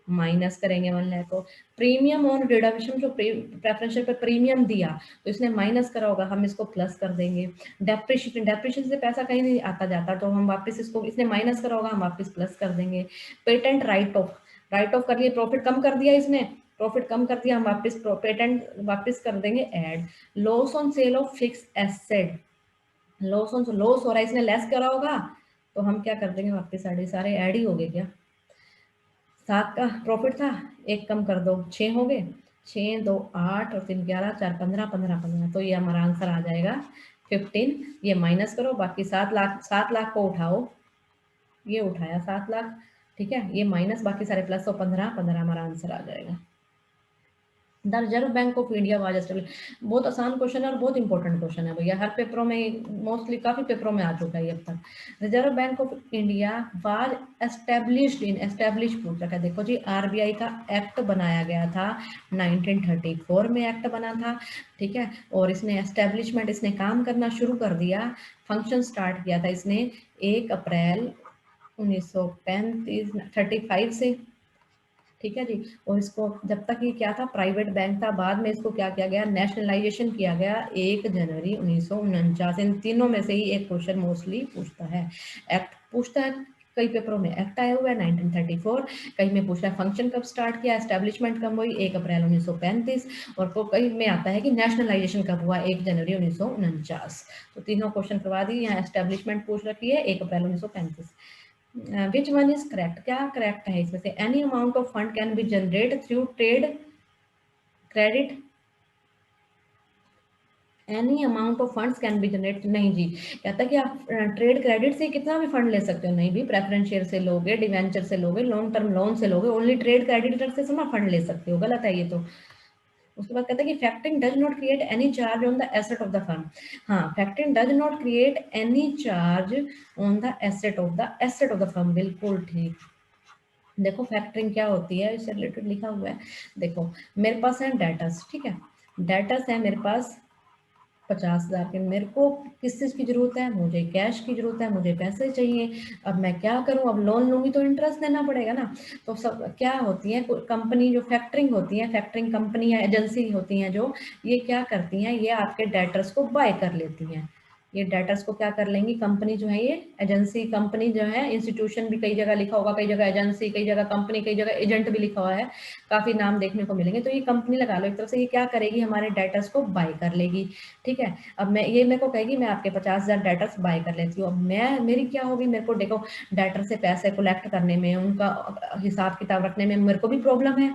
माइनस करेंगे 1 लाख को। प्रीमियम ऑन रिडम्पशन, जो प्रेफरेंस शेयर पे प्रीमियम दिया तो इसने माइनस करा होगा, हम इसको प्लस कर देंगे। डेप्रिशिएशन, डेप्रिशिएशन से पैसा कहीं नहीं आता जाता, तो हम वापस इसको, इसने माइनस करा होगा, हम वापस प्लस कर देंगे। Patent right of, right of कर लिए, प्रॉफिट कम कर दिया इसने, प्रॉफिट कम कर दिया, हम वापस पेटेंट वापस कर देंगे add. Loss on sale of fix asset, loss on, loss हो रहा है इसने लेस करा होगा, तो हम क्या कर देंगे, वापस सारे ऐड ही हो गए क्या। 7 का प्रॉफिट था, एक कम कर दो, 6 हो गए, 6 2 8 और 3 11 4 15 15 15, तो ये हमारा आंसर आ जाएगा 15। ये माइनस करो, बाकी 7 लाख को उठाओ, ये उठाया 7 लाख, ठीक है, ये माइनस, बाकी सारे प्लस, तो 15 15 हमारा आंसर आ जाएगा। The reserve bank of India was establish, बहुत आसान क्वेश्चन है और बहुत इंपॉर्टेंट क्वेश्चन है भैया, हर पेपरों में, मोस्टली काफी पेपरों में आ चुका है ये अब तक। Reserve bank of India was established in, establish पूछ रखा है, देखो जी आरबीआई का एक्ट बनाया गया था 1934 में, एक्ट बना था, ठीक है। और इसने एस्टेब्लिशमेंट, इसने काम करना शुरू कर दिया, फंक्शन स्टार्ट किया था इसने 1 अप्रैल 1935 से, ठीक है जी। और इसको जब तक ये क्या था, प्राइवेट बैंक था, बाद में इसको क्या किया गया, नेशनलाइजेशन किया गया 1 जनवरी 1949। इन तीनों में से ही एक क्वेश्चन मोस्टली पूछता है, एक्ट पूछता है, कई पेपरों में एक्ट आया हुआ है 1934, कहीं में पूछता है फंक्शन कब स्टार्ट किया, एस्टेब्लिशमेंट कब हुई 1 अप्रैल 1935, और कई में आता है कि नेशनलाइजेशन कब हुआ 1 जनवरी 1949। तो तीनों क्वेश्चन करवा दी, यहाँ एस्टेब्लिशमेंट पूछ रखी है 1 अप्रैल 1935। विच वन इज करेक्ट, क्या करेक्ट है इसमें से? Any amount of fund can be generate through trade credit, any amount of funds can be generate, नहीं जी। कहता है कि आप ट्रेड क्रेडिट से कितना भी फंड ले सकते हो, नहीं भी, प्रेफरेंस शेयर से लोगे, डिवेंचर से लोगे, लॉन्ग टर्म लोन से लोगे, ओनली ट्रेड क्रेडिटर से ना फंड ले सकते हो, गलत है ये तो। उसके बाद कहता है कि factoring does not create any charge on the asset of the firm. हाँ, factoring does not create any charge on the asset of the firm, बिल्कुल ठीक। देखो फैक्टरिंग क्या होती है, इससे रिलेटेड लिखा हुआ है। देखो मेरे पास है डेटर्स, ठीक है, डेटर्स है मेरे पास 50,000 के। मेरे को किस चीज़ की जरूरत है? मुझे कैश की जरूरत है, मुझे पैसे चाहिए। अब मैं क्या करूं? अब लोन लूंगी तो इंटरेस्ट देना पड़ेगा ना। तो सब क्या होती है, कंपनी जो फैक्टरिंग होती है, फैक्टरिंग कंपनी या एजेंसी होती हैं जो, ये क्या करती हैं, ये आपके डेटर्स को बाय कर लेती हैं। ये डेटर्स को क्या कर लेंगी कंपनी जो है, ये एजेंसी कंपनी जो है, इंस्टीट्यूशन भी कई जगह लिखा होगा, कई जगह एजेंसी, कई जगह कंपनी, कई जगह एजेंट भी लिखा हुआ है, काफी नाम देखने को मिलेंगे। तो ये कंपनी लगा लो एक तरफ से, ये क्या करेगी, हमारे डेटर्स को बाय कर लेगी, ठीक है। अब मैं ये मेरे को कहेगी मैं आपके 50,000 डेटर्स बाय कर लेती हूँ। अब मैं मेरी क्या होगी, मेरे को देखो डेटर से पैसे कलेक्ट करने में, उनका हिसाब किताब रखने में मेरे को भी प्रॉब्लम है।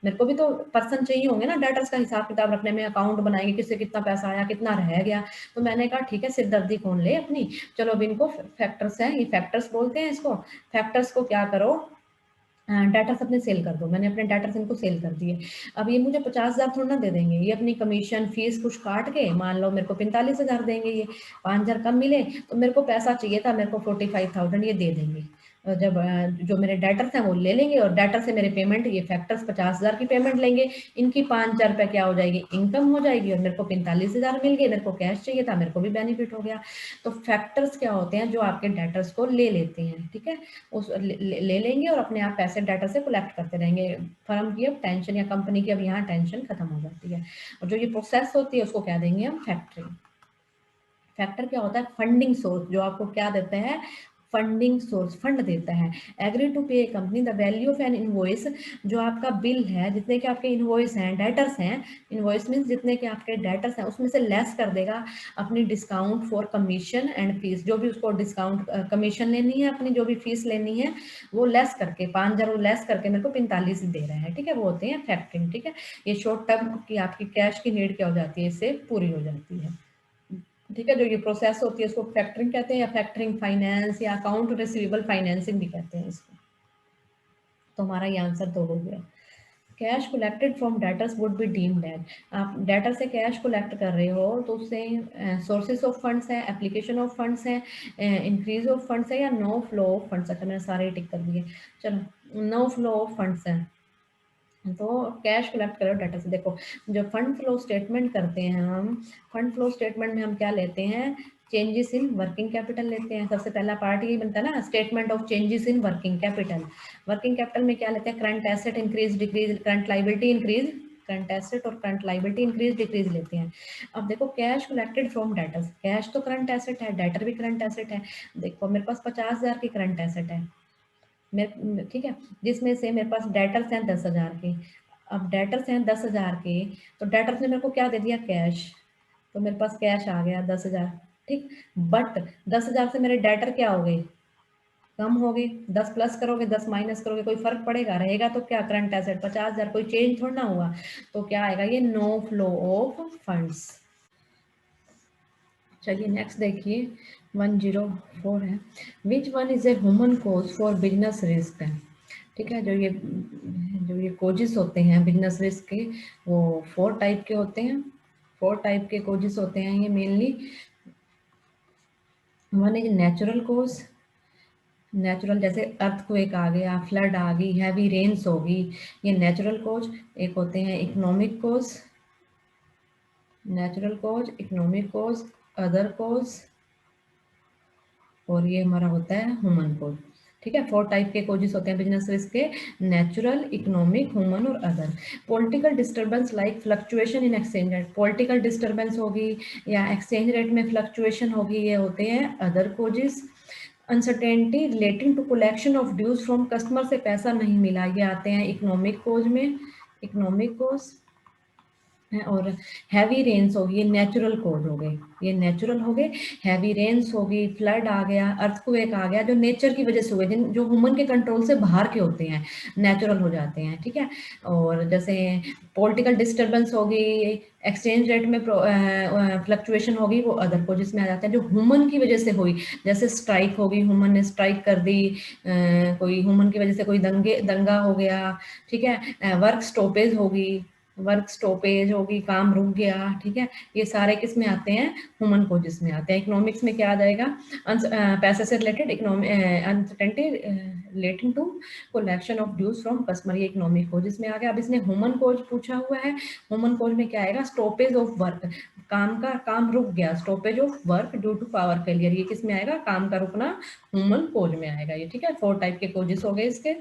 मेरे को भी तो पर्सन चाहिए होंगे ना डेटर्स का हिसाब किताब रखने में, अकाउंट बनाएंगे किससे कितना पैसा आया, कितना रह गया। तो मैंने कहा ठीक है, सिरदर्दी कौन ले अपनी, चलो अब इनको फैक्टर्स हैं, ये फैक्टर्स बोलते हैं इसको, फैक्टर्स को क्या करो, डाटास अपने सेल कर दो। मैंने अपने डाटास इनको सेल कर दिए। अब ये मुझे 50,000 थोड़ा ना दे देंगे, ये अपनी कमीशन फीस कुछ काट के मान लो मेरे को 45,000 देंगे, ये 5,000 कम मिले तो मेरे को पैसा चाहिए था, मेरे को 45,000 ये दे देंगे। जब जो मेरे डेटर्स हैं वो ले लेंगे, और डेटर से मेरे पेमेंट, ये फैक्टर्स 50,000 की पेमेंट लेंगे, इनकी 5,000 रुपये क्या हो जाएगी, इनकम हो जाएगी, और मेरे को 45,000 मिल गए, मेरे को कैश चाहिए था, मेरे को भी बेनिफिट हो गया। तो फैक्टर्स क्या होते हैं, जो आपके डेटर्स को ले लेते हैं, ठीक है, उस ले लेंगे और अपने आप पैसे डाटा से कलेक्ट करते रहेंगे। फर्म की अब टेंशन, या कंपनी की अब यहाँ टेंशन खत्म हो जाती है। और जो ये प्रोसेस होती है उसको क्या देंगे हम, फैक्टरिंग। फैक्टर क्या होता है, फंडिंग सोर्स, जो आपको क्या देते हैं, फंडिंग सोर्स, फंड देता है। एग्री टू पे company the value of N invoice, जो आपका बिल है, जितने के आपके इनवॉइस हैं, डेटर्स हैं, इनवॉइस मीन्स जितने के आपके डेटर्स हैं, उसमें से लेस कर देगा अपनी discount for commission and fees, जो भी उसको डिस्काउंट कमीशन लेनी है, अपनी जो भी फीस लेनी है वो लेस करके, 5,000 वो लेस करके मेरे को 45 दे रहा है, ठीक है, वो होते हैं फैक्टरिंग, ठीक है। ये शॉर्ट टर्म की आपकी कैश की नीड क्या हो जाती है, इससे पूरी हो जाती है, ठीक है। जो ये प्रोसेस होती है इसको फैक्टरिंग कहते हैं, या फैक्टरिंग फाइनेंस, या अकाउंट रिसीवेबल फाइनेंसिंग भी कहते हैं इसको। तो हमारा ये आंसर दो हो गया। Cash collected from debtors would be deemed as, आप डेटर से कैश कलेक्ट कर रहे हो तो उससे सोर्सेस ऑफ फंड्स है, एप्लीकेशन ऑफ फंड्स है, इंक्रीज ऑफ फंड्स है, या नो फ्लो ऑफ फंड्स। अच्छा मैंने सारे टिक कर दिए, चलो नो फ्लो ऑफ फंड्स है। तो कैश कलेक्ट करो डाटा से। देखो जब फंड फ्लो स्टेटमेंट करते हैं हम, फंड फ्लो स्टेटमेंट में हम क्या लेते हैं, चेंजेस इन वर्किंग कैपिटल लेते हैं। सबसे पहला पार्ट यही बनता है ना, statement of changes in working capital. Working capital में क्या लेते हैं, current asset increase decrease, current liability increase, current asset और करंट लाइबिलिटी इंक्रीज डिक्रीज लेते हैं। अब देखो cash collected from debtors, cash तो करंट एसेट है, डेटर भी करंट एसेट है। देखो मेरे पास 50,000 की करंट एसेट है, मेरे ठीक है, जिसमें से मेरे पास डेटर्स हैं 10,000 के। अब डेटर्स हैं 10,000 के, तो डेटर्स ने मेरे को क्या दे दिया, कैश, तो मेरे पास कैश आ गया 10,000, ठीक। बट 10,000 से मेरे डेटर क्या हो गए, कम हो गए। 10 प्लस करोगे 10 माइनस करोगे, कोई फर्क पड़ेगा, रहेगा तो क्या, करंट एसेट 50,000, कोई चेंज थोड़ा ना हुआ। तो क्या आएगा, ये नो फ्लो ऑफ फंड्स। चलिए नेक्स्ट देखिए 104 है, which one is a human cause for business risk है, ठीक है। जो ये कोजेस होते हैं बिजनेस रिस्क के, वो 4 टाइप के होते हैं, 4 टाइप के कोजेस होते हैं ये मेनली। One is natural cause, natural जैसे अर्थक्वेक आ गया, फ्लड आ गई, हैवी रेन्स होगी, ये नेचुरल कोज। एक होते हैं इकोनॉमिक कोज, नेचुरल कोज, इकोनॉमिक कोज, अदर कोज, और ये हमारा होता है ह्यूमन कोज, ठीक है। 4 टाइप के कोजेस होते हैं बिजनेस रिस्क के, नेचुरल, इकोनॉमिक, ह्यूमन और other. Political disturbance like fluctuation in exchange rate, political disturbance होगी या एक्सचेंज रेट में फ्लक्चुएशन होगी, ये होते हैं other causes. Uncertainty relating to collection of dues from customer, से पैसा नहीं मिला, ये आते हैं इकोनॉमिक कोज में, इकोनॉमिक कोज। और हैवी रेन्स होगी, ये नेचुरल कॉज हो गए, ये नेचुरल हो गए। हैवी रेन्स होगी, फ्लड आ गया, अर्थक्वेक आ गया, जो नेचर की वजह से हुए, जिन जो ह्यूमन के कंट्रोल से बाहर के होते हैं, नेचुरल हो जाते हैं, ठीक है। और जैसे पॉलिटिकल डिस्टर्बेंस होगी, एक्सचेंज रेट में फ्लक्चुएशन होगी, वो अदर कोजेस में आ जाते हैं जो ह्यूमन की वजह से हुई। जैसे स्ट्राइक होगी, ह्यूमन ने स्ट्राइक कर दी, कोई ह्यूमन की वजह से कोई दंगा हो गया, ठीक है। वर्क स्टॉपेज होगी, वर्क स्टॉपेज होगी, काम रुक गया, ठीक है। ये सारे किस में आते हैं? ह्यूमन कोजेस में आते हैं। इकोनॉमिक्स में क्या आ जाएगा? पैसे से related uncertainty relating to collection of dues from customer, ये इकोनॉमिक कोजेस में आ गया। अब इसने ह्यूमन कोज पूछा हुआ है, ह्यूमन कोज में क्या आएगा? स्टॉपेज ऑफ वर्क, काम रुक गया, stoppage of work due to power failure, ये किस में आएगा? काम का रुकना ह्यूमन कोज में आएगा ये, ठीक है। 4 टाइप के कोजेस हो गए इसके।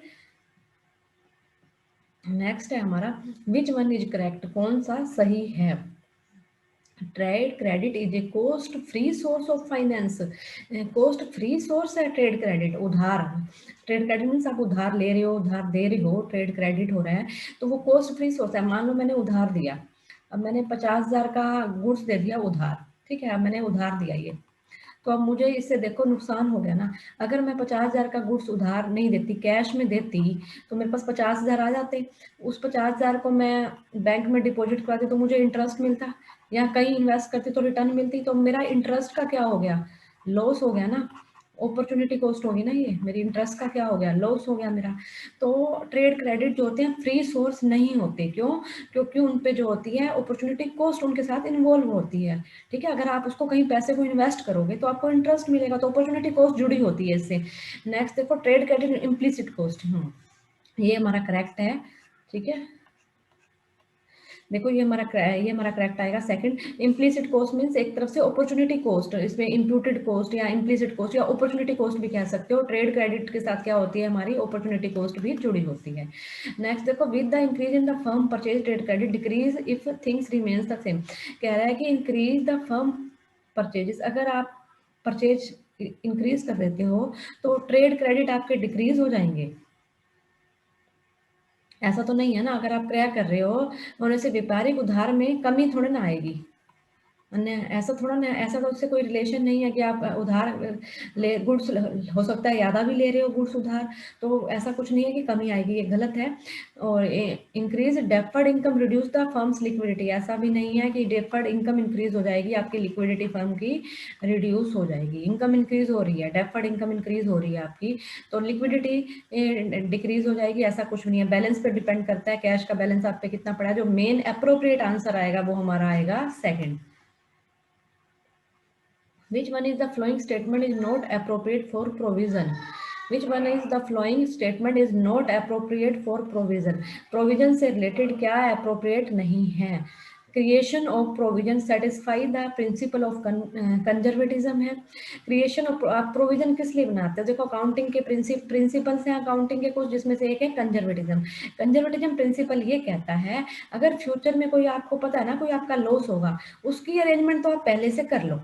नेक्स्ट है हमारा विच वन इज करेक्ट, कौन सा सही है? Trade credit is a cost free source of finance, cost free source है ट्रेड क्रेडिट, उधार। ट्रेड क्रेडिट मीन्स आप उधार ले रहे हो, उधार दे रहे हो, ट्रेड क्रेडिट हो रहा है, तो वो कोस्ट फ्री सोर्स है। मान लो मैंने उधार दिया, अब मैंने 50,000 का गुड्स दे दिया उधार, ठीक है, अब मैंने उधार दिया ये, तो अब मुझे इससे देखो नुकसान हो गया ना। अगर मैं 50,000 का गुड्स उधार नहीं देती, कैश में देती, तो मेरे पास 50,000 आ जाते। उस 50,000 को मैं बैंक में डिपॉजिट कराती तो मुझे इंटरेस्ट मिलता, या कहीं इन्वेस्ट करती तो रिटर्न मिलती, तो मेरा इंटरेस्ट का क्या हो गया? लॉस हो गया ना, अपॉर्चुनिटी कॉस्ट होगी ना, ये मेरी इंटरेस्ट का क्या हो गया? लॉस हो गया मेरा। तो ट्रेड क्रेडिट जो होते हैं फ्री सोर्स नहीं होते, क्यों? क्योंकि उन पे जो होती है अपॉर्चुनिटी कॉस्ट उनके साथ इन्वॉल्व होती है, ठीक है। अगर आप उसको कहीं पैसे को इन्वेस्ट करोगे तो आपको इंटरेस्ट मिलेगा, तो अपॉर्चुनिटी कॉस्ट जुड़ी होती है इससे। नेक्स्ट देखो ट्रेड क्रेडिट इम्प्लिसिट कॉस्ट, ये हमारा करेक्ट है, ठीक है। देखो ये हमारा करेक्ट आएगा सेकंड। इम्प्लिसिट कॉस्ट मींस एक तरफ से अपॉर्चुनिटी कॉस्ट, इसमें इम्प्यूटेड कॉस्ट या इम्प्लिसिट कॉस्ट या अपॉर्चुनिटी कॉस्ट भी कह सकते हो। ट्रेड क्रेडिट के साथ क्या होती है? हमारी अपॉर्चुनिटी कॉस्ट भी जुड़ी होती है। नेक्स्ट देखो with the increase in the firm purchase trade credit decrease if things remains the same, कह रहा है कि इंक्रीज द फर्म परचेजेस, अगर आप परचेज इंक्रीज कर देते हो तो ट्रेड क्रेडिट आपके डिक्रीज हो जाएंगे। ऐसा तो नहीं है ना, अगर आप क्रय कर रहे हो होने से व्यापारिक उधार में कमी थोड़ी ना आएगी, अन्य ऐसा थोड़ा ना, ऐसा तो उससे कोई रिलेशन नहीं है कि आप उधार ले गुड्स, हो सकता है ज़्यादा भी ले रहे हो गुड्स उधार, तो ऐसा कुछ नहीं है कि कमी आएगी, ये गलत है। और increase deferred income reduce the firms liquidity, ऐसा भी नहीं है कि डेफर्ड इनकम इंक्रीज हो जाएगी, आपकी लिक्विडिटी फर्म की रिड्यूस हो जाएगी। इनकम इंक्रीज हो रही है, डेफर्ड इनकम इंक्रीज हो रही है आपकी, तो लिक्विडिटी डिक्रीज हो जाएगी, ऐसा कुछ नहीं है। बैलेंस पे डिपेंड करता है, कैश का बैलेंस आप पे कितना पड़ा है। जो मेन अप्रोप्रिएट आंसर आएगा वो हमारा आएगा second. Which one is the following statement is not appropriate for provision? Which one is the following statement is not appropriate for provision? Provision से related क्या appropriate नहीं है? Creation of provision satisfy the principle of conservatism है। क्रिएशन ऑफ प्रोविजन किस लिए बनाते हैं? देखो अकाउंटिंग के प्रिंसिपल्स हैं अकाउंटिंग के कुछ, जिसमें से एक है कंजर्वेटिज्म। कंजर्वेटिज्म प्रिंसिपल ये कहता है अगर फ्यूचर में कोई, आपको पता है ना कोई आपका लॉस होगा, उसकी अरेंजमेंट तो आप पहले से कर लो,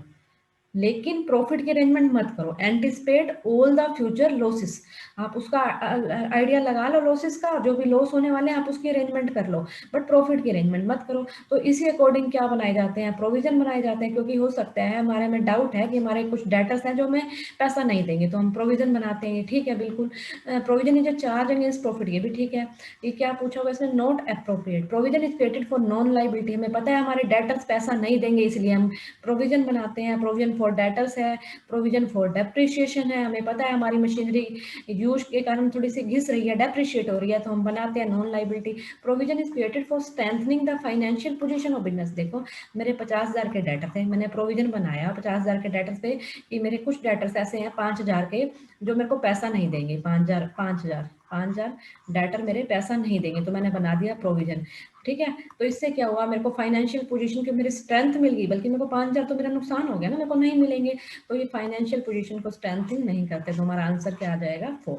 लेकिन प्रॉफिट की अरेंजमेंट मत करो। Anticipate all the future losses, आप उसका आइडिया लगा लो लॉसेस का, जो भी लॉस होने वाले हैं आप उसकी अरेंजमेंट कर लो, बट प्रॉफिट की अरेंजमेंट मत करो। तो इसी अकॉर्डिंग क्या बनाए जाते हैं? प्रोविजन बनाए जाते हैं, क्योंकि हो सकता है हमारे में डाउट है कि हमारे कुछ डेटर्स हैं जो हमें पैसा नहीं देंगे, तो हम प्रोविजन बनाते हैं, ठीक है बिल्कुल। Provision is a charge against profit, ये भी ठीक है। ये क्या पूछा होगा इसमें? Not appropriate. Provision is created for non liability, हमें पता है हमारे डेटर्स पैसा नहीं देंगे, इसलिए हम प्रोविजन बनाते हैं। प्रोविजन फॉर डेटर्स है, प्रोविजन फॉर डेप्रिशिएशन है, हमें पता है हमारी मशीनरी यूज के कारण थोड़ी सी घिस रही है, डेप्रिशिएट हो रही है, तो हम बनाते हैं non liability. Provision is created for strengthening the financial position of business. देखो मेरे 50,000 के डेटर थे, मैंने प्रोविजन बनाया 50,000 के डेटर पे कि मेरे कुछ डेटर्स ऐसे हैं 5,000 के जो मेरे को पैसा नहीं देंगे, 5,000 डेटर मेरे पैसा नहीं देंगे, तो मैंने बना दिया प्रोविजन, ठीक है। तो इससे क्या हुआ? मेरे को फाइनेंशियल पोजीशन की मेरी स्ट्रेंथ मिल गई, बल्कि मेरे को 5,000 तो मेरा नुकसान हो गया ना, मेरे को नहीं मिलेंगे। तो ये फाइनेंशियल पोजीशन को स्ट्रेंथिंग नहीं करते, तो हमारा आंसर क्या आ जाएगा? 4।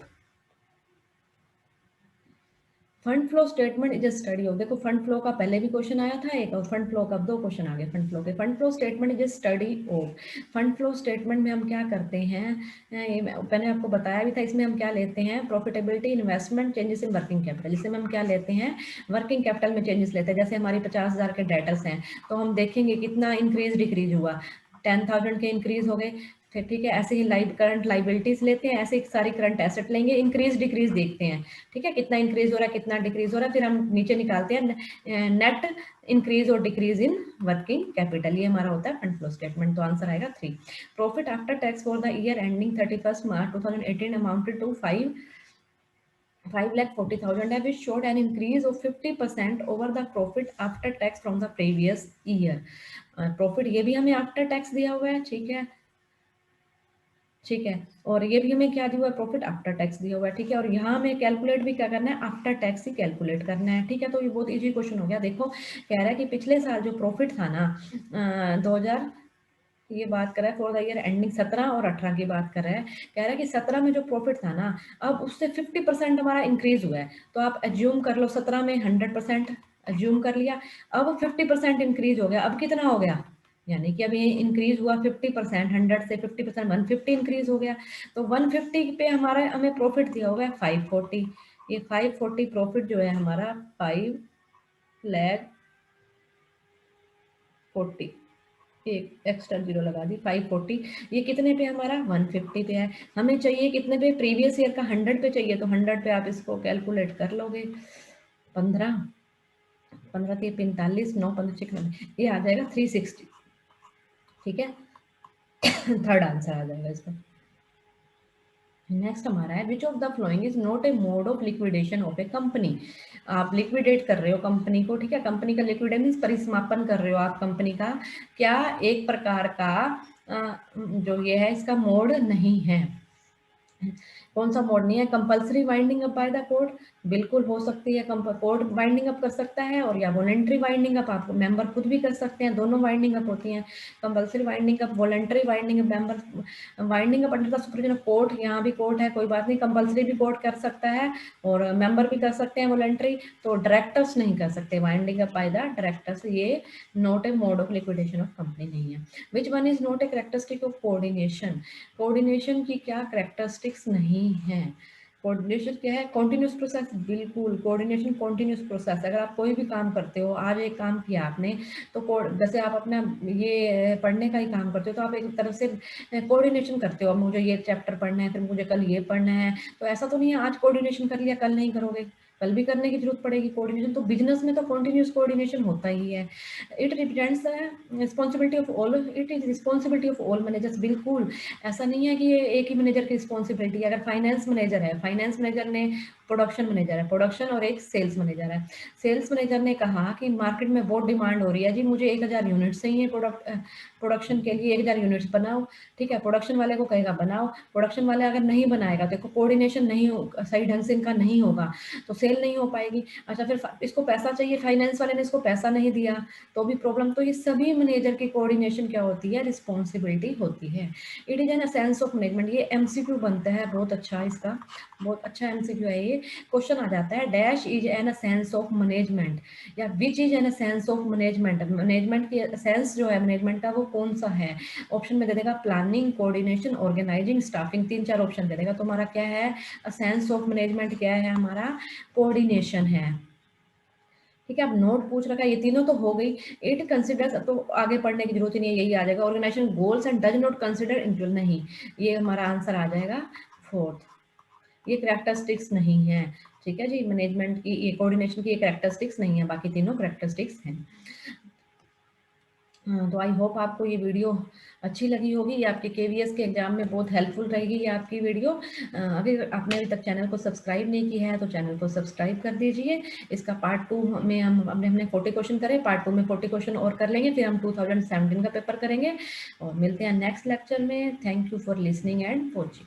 Fund flow statement is a study of, देखो फंड फ्लो का पहले भी क्वेश्चन आया था एक, और फंड फ्लो का 2 क्वेश्चन आ गए फंड फ्लो के। Fund flow statement is a study of, fund flow statement में हम क्या करते हैं, ये मैंने आपको बताया भी था, इसमें हम क्या लेते हैं, profitability, investment, changes in working capital, इसमें हम क्या लेते हैं, वर्किंग कैपिटल में चेंजेस लेते हैं। जैसे हमारी 50,000 के डेटर्स हैं तो हम देखेंगे कितना इंक्रीज डिक्रीज हुआ, 10,000 के इंक्रीज हो गए, फिर ठीक है। ऐसे ही करंट लाइबिलिटीज लेते हैं, ऐसे ही सारी करंट एसेट लेंगे, इंक्रीज डिक्रीज देखते हैं, ठीक है, कितना इंक्रीज हो रहा है कितना डिक्रीज हो रहा है, फिर हम नीचे निकालते हैं नेट इंक्रीज और डिक्रीज इन वर्किंग कैपिटल, ये हमारा होता है फंड फ्लो स्टेटमेंट। तो आंसर आएगा 3। Profit after tax for the year ending 31 March 2018 amounted to 5,40,000 which showed an increase of 50% over the profit after tax from the previous year। Profit ये भी हमें आफ्टर टैक्स दिया हुआ है, ठीक है, ठीक है, और ये भी हमें क्या दिया हुआ है, प्रॉफिट आफ्टर टैक्स दिया हुआ है, ठीक है, और यहाँ हमें कैलकुलेट भी क्या करना है, आफ्टर टैक्स ही कैलकुलेट करना है, ठीक है। तो ये बहुत इजी क्वेश्चन हो गया। देखो कह रहा है कि पिछले साल जो प्रॉफिट था ना 2000, ये बात कर रहा है फॉर द ईयर एंडिंग 17 और 18 की बात कर रहा है, कह रहा है कि 17 में जो प्रॉफिट था ना, अब उससे 50% हमारा इंक्रीज हुआ है, तो आप एज्यूम कर लो 17 में 100% एज्यूम कर लिया, अब 50% इंक्रीज हो गया, अब कितना हो गया, यानी कि अब ये इंक्रीज हुआ 50%, 100 से 50% 150 इंक्रीज हो गया, तो 150 पे हमारा हमें प्रॉफिट दिया हुआ है 540, ये 540 प्रॉफिट जो है हमारा 5,40,000, एक एक्स्ट्रा जीरो लगा दी, 540, ये कितने पे हमारा 150 पे है, हमें चाहिए कितने पे, प्रीवियस ईयर का 100 पे चाहिए, तो 100 पे आप इसको कैलकुलेट कर लोगे, 15 15 3 45 9 15 6 ये आ जाएगा 360, ठीक है। थर्ड आंसर आ जाएगा इसका। नेक्स्ट हमारा है which of the following is not a mode of liquidation of A company. आप लिक्विडेट कर रहे हो कंपनी को, ठीक है, कंपनी का लिक्विडेट मीन्स परिसमापन कर रहे हो आप कंपनी का, क्या एक प्रकार का जो ये है इसका मोड नहीं है, कौन सा मोड नहीं है, compulsory winding up by the court, बिल्कुल हो सकती है, कोर्ट वाइंडिंग अप कर सकता है, और या वॉलेंट्री वाइंडिंग अप आप मेंबर खुद भी कर सकते हैं, दोनों वाइंडिंग अप होती हैं, compulsory winding up, voluntary winding up, member winding up under the supervision of court, यहाँ भी कोर्ट है कोई बात नहीं, कंपल्सरी भी कोर्ट कर सकता है और मेंबर भी कर सकते हैं वॉलेंट्री, तो डायरेक्टर्स नहीं कर सकते winding up by the directors, ये not a mode of liquidation of company नहीं है। Which one is not a characteristic of coordination, coordination की क्या कैरेक्टरिस्टिक्स नहीं है, कोऑर्डिनेशन क्या है, कॉन्टिन्यूस प्रोसेस, बिल्कुल कोऑर्डिनेशन कॉन्टिन्यूस प्रोसेस, अगर आप कोई भी काम करते हो, आज एक काम किया आपने, तो जैसे आप अपना ये पढ़ने का ही काम करते हो, तो आप एक तरफ से कोऑर्डिनेशन करते हो, अब मुझे ये चैप्टर पढ़ना है, फिर मुझे कल ये पढ़ना है, तो ऐसा तो नहीं है आज कोऑर्डिनेशन कर लिया कल नहीं करोगे, कल भी करने की जरूरत पड़ेगी कोऑर्डिनेशन, तो बिजनेस में तो कॉन्टिन्यूस कोऑर्डिनेशन होता ही है। It represents responsibility of all, it is responsibility of all managers, बिल्कुल ऐसा नहीं है कि ये एक ही मैनेजर की रिस्पॉन्सिबिलिटी है, अगर फाइनेंस मैनेजर है, फाइनेंस मैनेजर ने, प्रोडक्शन मैनेजर है, प्रोडक्शन और एक सेल्स मैनेजर है, सेल्स मैनेजर ने कहा कि मार्केट में बहुत डिमांड हो रही है जी, मुझे 1000 यूनिट्स चाहिए प्रोडक्शन के लिए, 1000 यूनिट्स बनाओ, ठीक है, प्रोडक्शन वाले को कहेगा बनाओ, प्रोडक्शन वाले अगर नहीं बनाएगा, देखो कोऑर्डिनेशन नहीं सही ढंग से इनका नहीं होगा तो सेल नहीं हो पाएगी। अच्छा फिर इसको पैसा चाहिए, फाइनेंस वाले ने इसको पैसा नहीं दिया तो भी प्रॉब्लम, तो ये सभी मैनेजर की कोऑर्डिनेशन क्या होती है, रिस्पॉन्सिबिलिटी होती है। It is an sense of management, ये एमसीक्यू बनता है बहुत अच्छा, इसका बहुत अच्छा एमसीक्यू है ये, क्वेश्चन आ जाता है dash is an sense of management, या which is an sense of management, management की सेंस जो है मैनेजमेंट का वो कौन सा है, ऑप्शन में दे देगा planning, coordination, organising, staffing, 3-4 option दे देगा, तो हमारा क्या है, सेंस ऑफ मैनेजमेंट क्या है हमारा, कोऑर्डिनेशन है, ठीक है। अब नोट पूछ रखा है, ये तीनों तो हो गई, इट कंसिडर्स, तो आगे पढ़ने की जरूरत ही नहीं है, यही आ जाएगा, organisation goals and does not consider individual, नहीं, ये हमारा आंसर आ जाएगा 4th, ये कैरेक्टरिस्टिक्स नहीं है, ठीक है जी, मैनेजमेंट की ये कोऑर्डिनेशन की ये कैरेक्टरिस्टिक्स नहीं है, बाकी तीनों कैरेक्टरिस्टिक्स हैं। तो आई होप आपको ये वीडियो अच्छी लगी होगी, ये आपके केवीएस के एग्जाम में बहुत हेल्पफुल रहेगी ये आपकी वीडियो। अगर आपने अभी तक चैनल को सब्सक्राइब नहीं किया है तो चैनल को सब्सक्राइब कर दीजिए। इसका पार्ट 2 में हमने 40 क्वेश्चन करे, पार्ट 2 में 40 क्वेश्चन और कर लेंगे, फिर हम 2017 का पेपर करेंगे और मिलते हैं नेक्स्ट लेक्चर में। Thank you for listening and watching.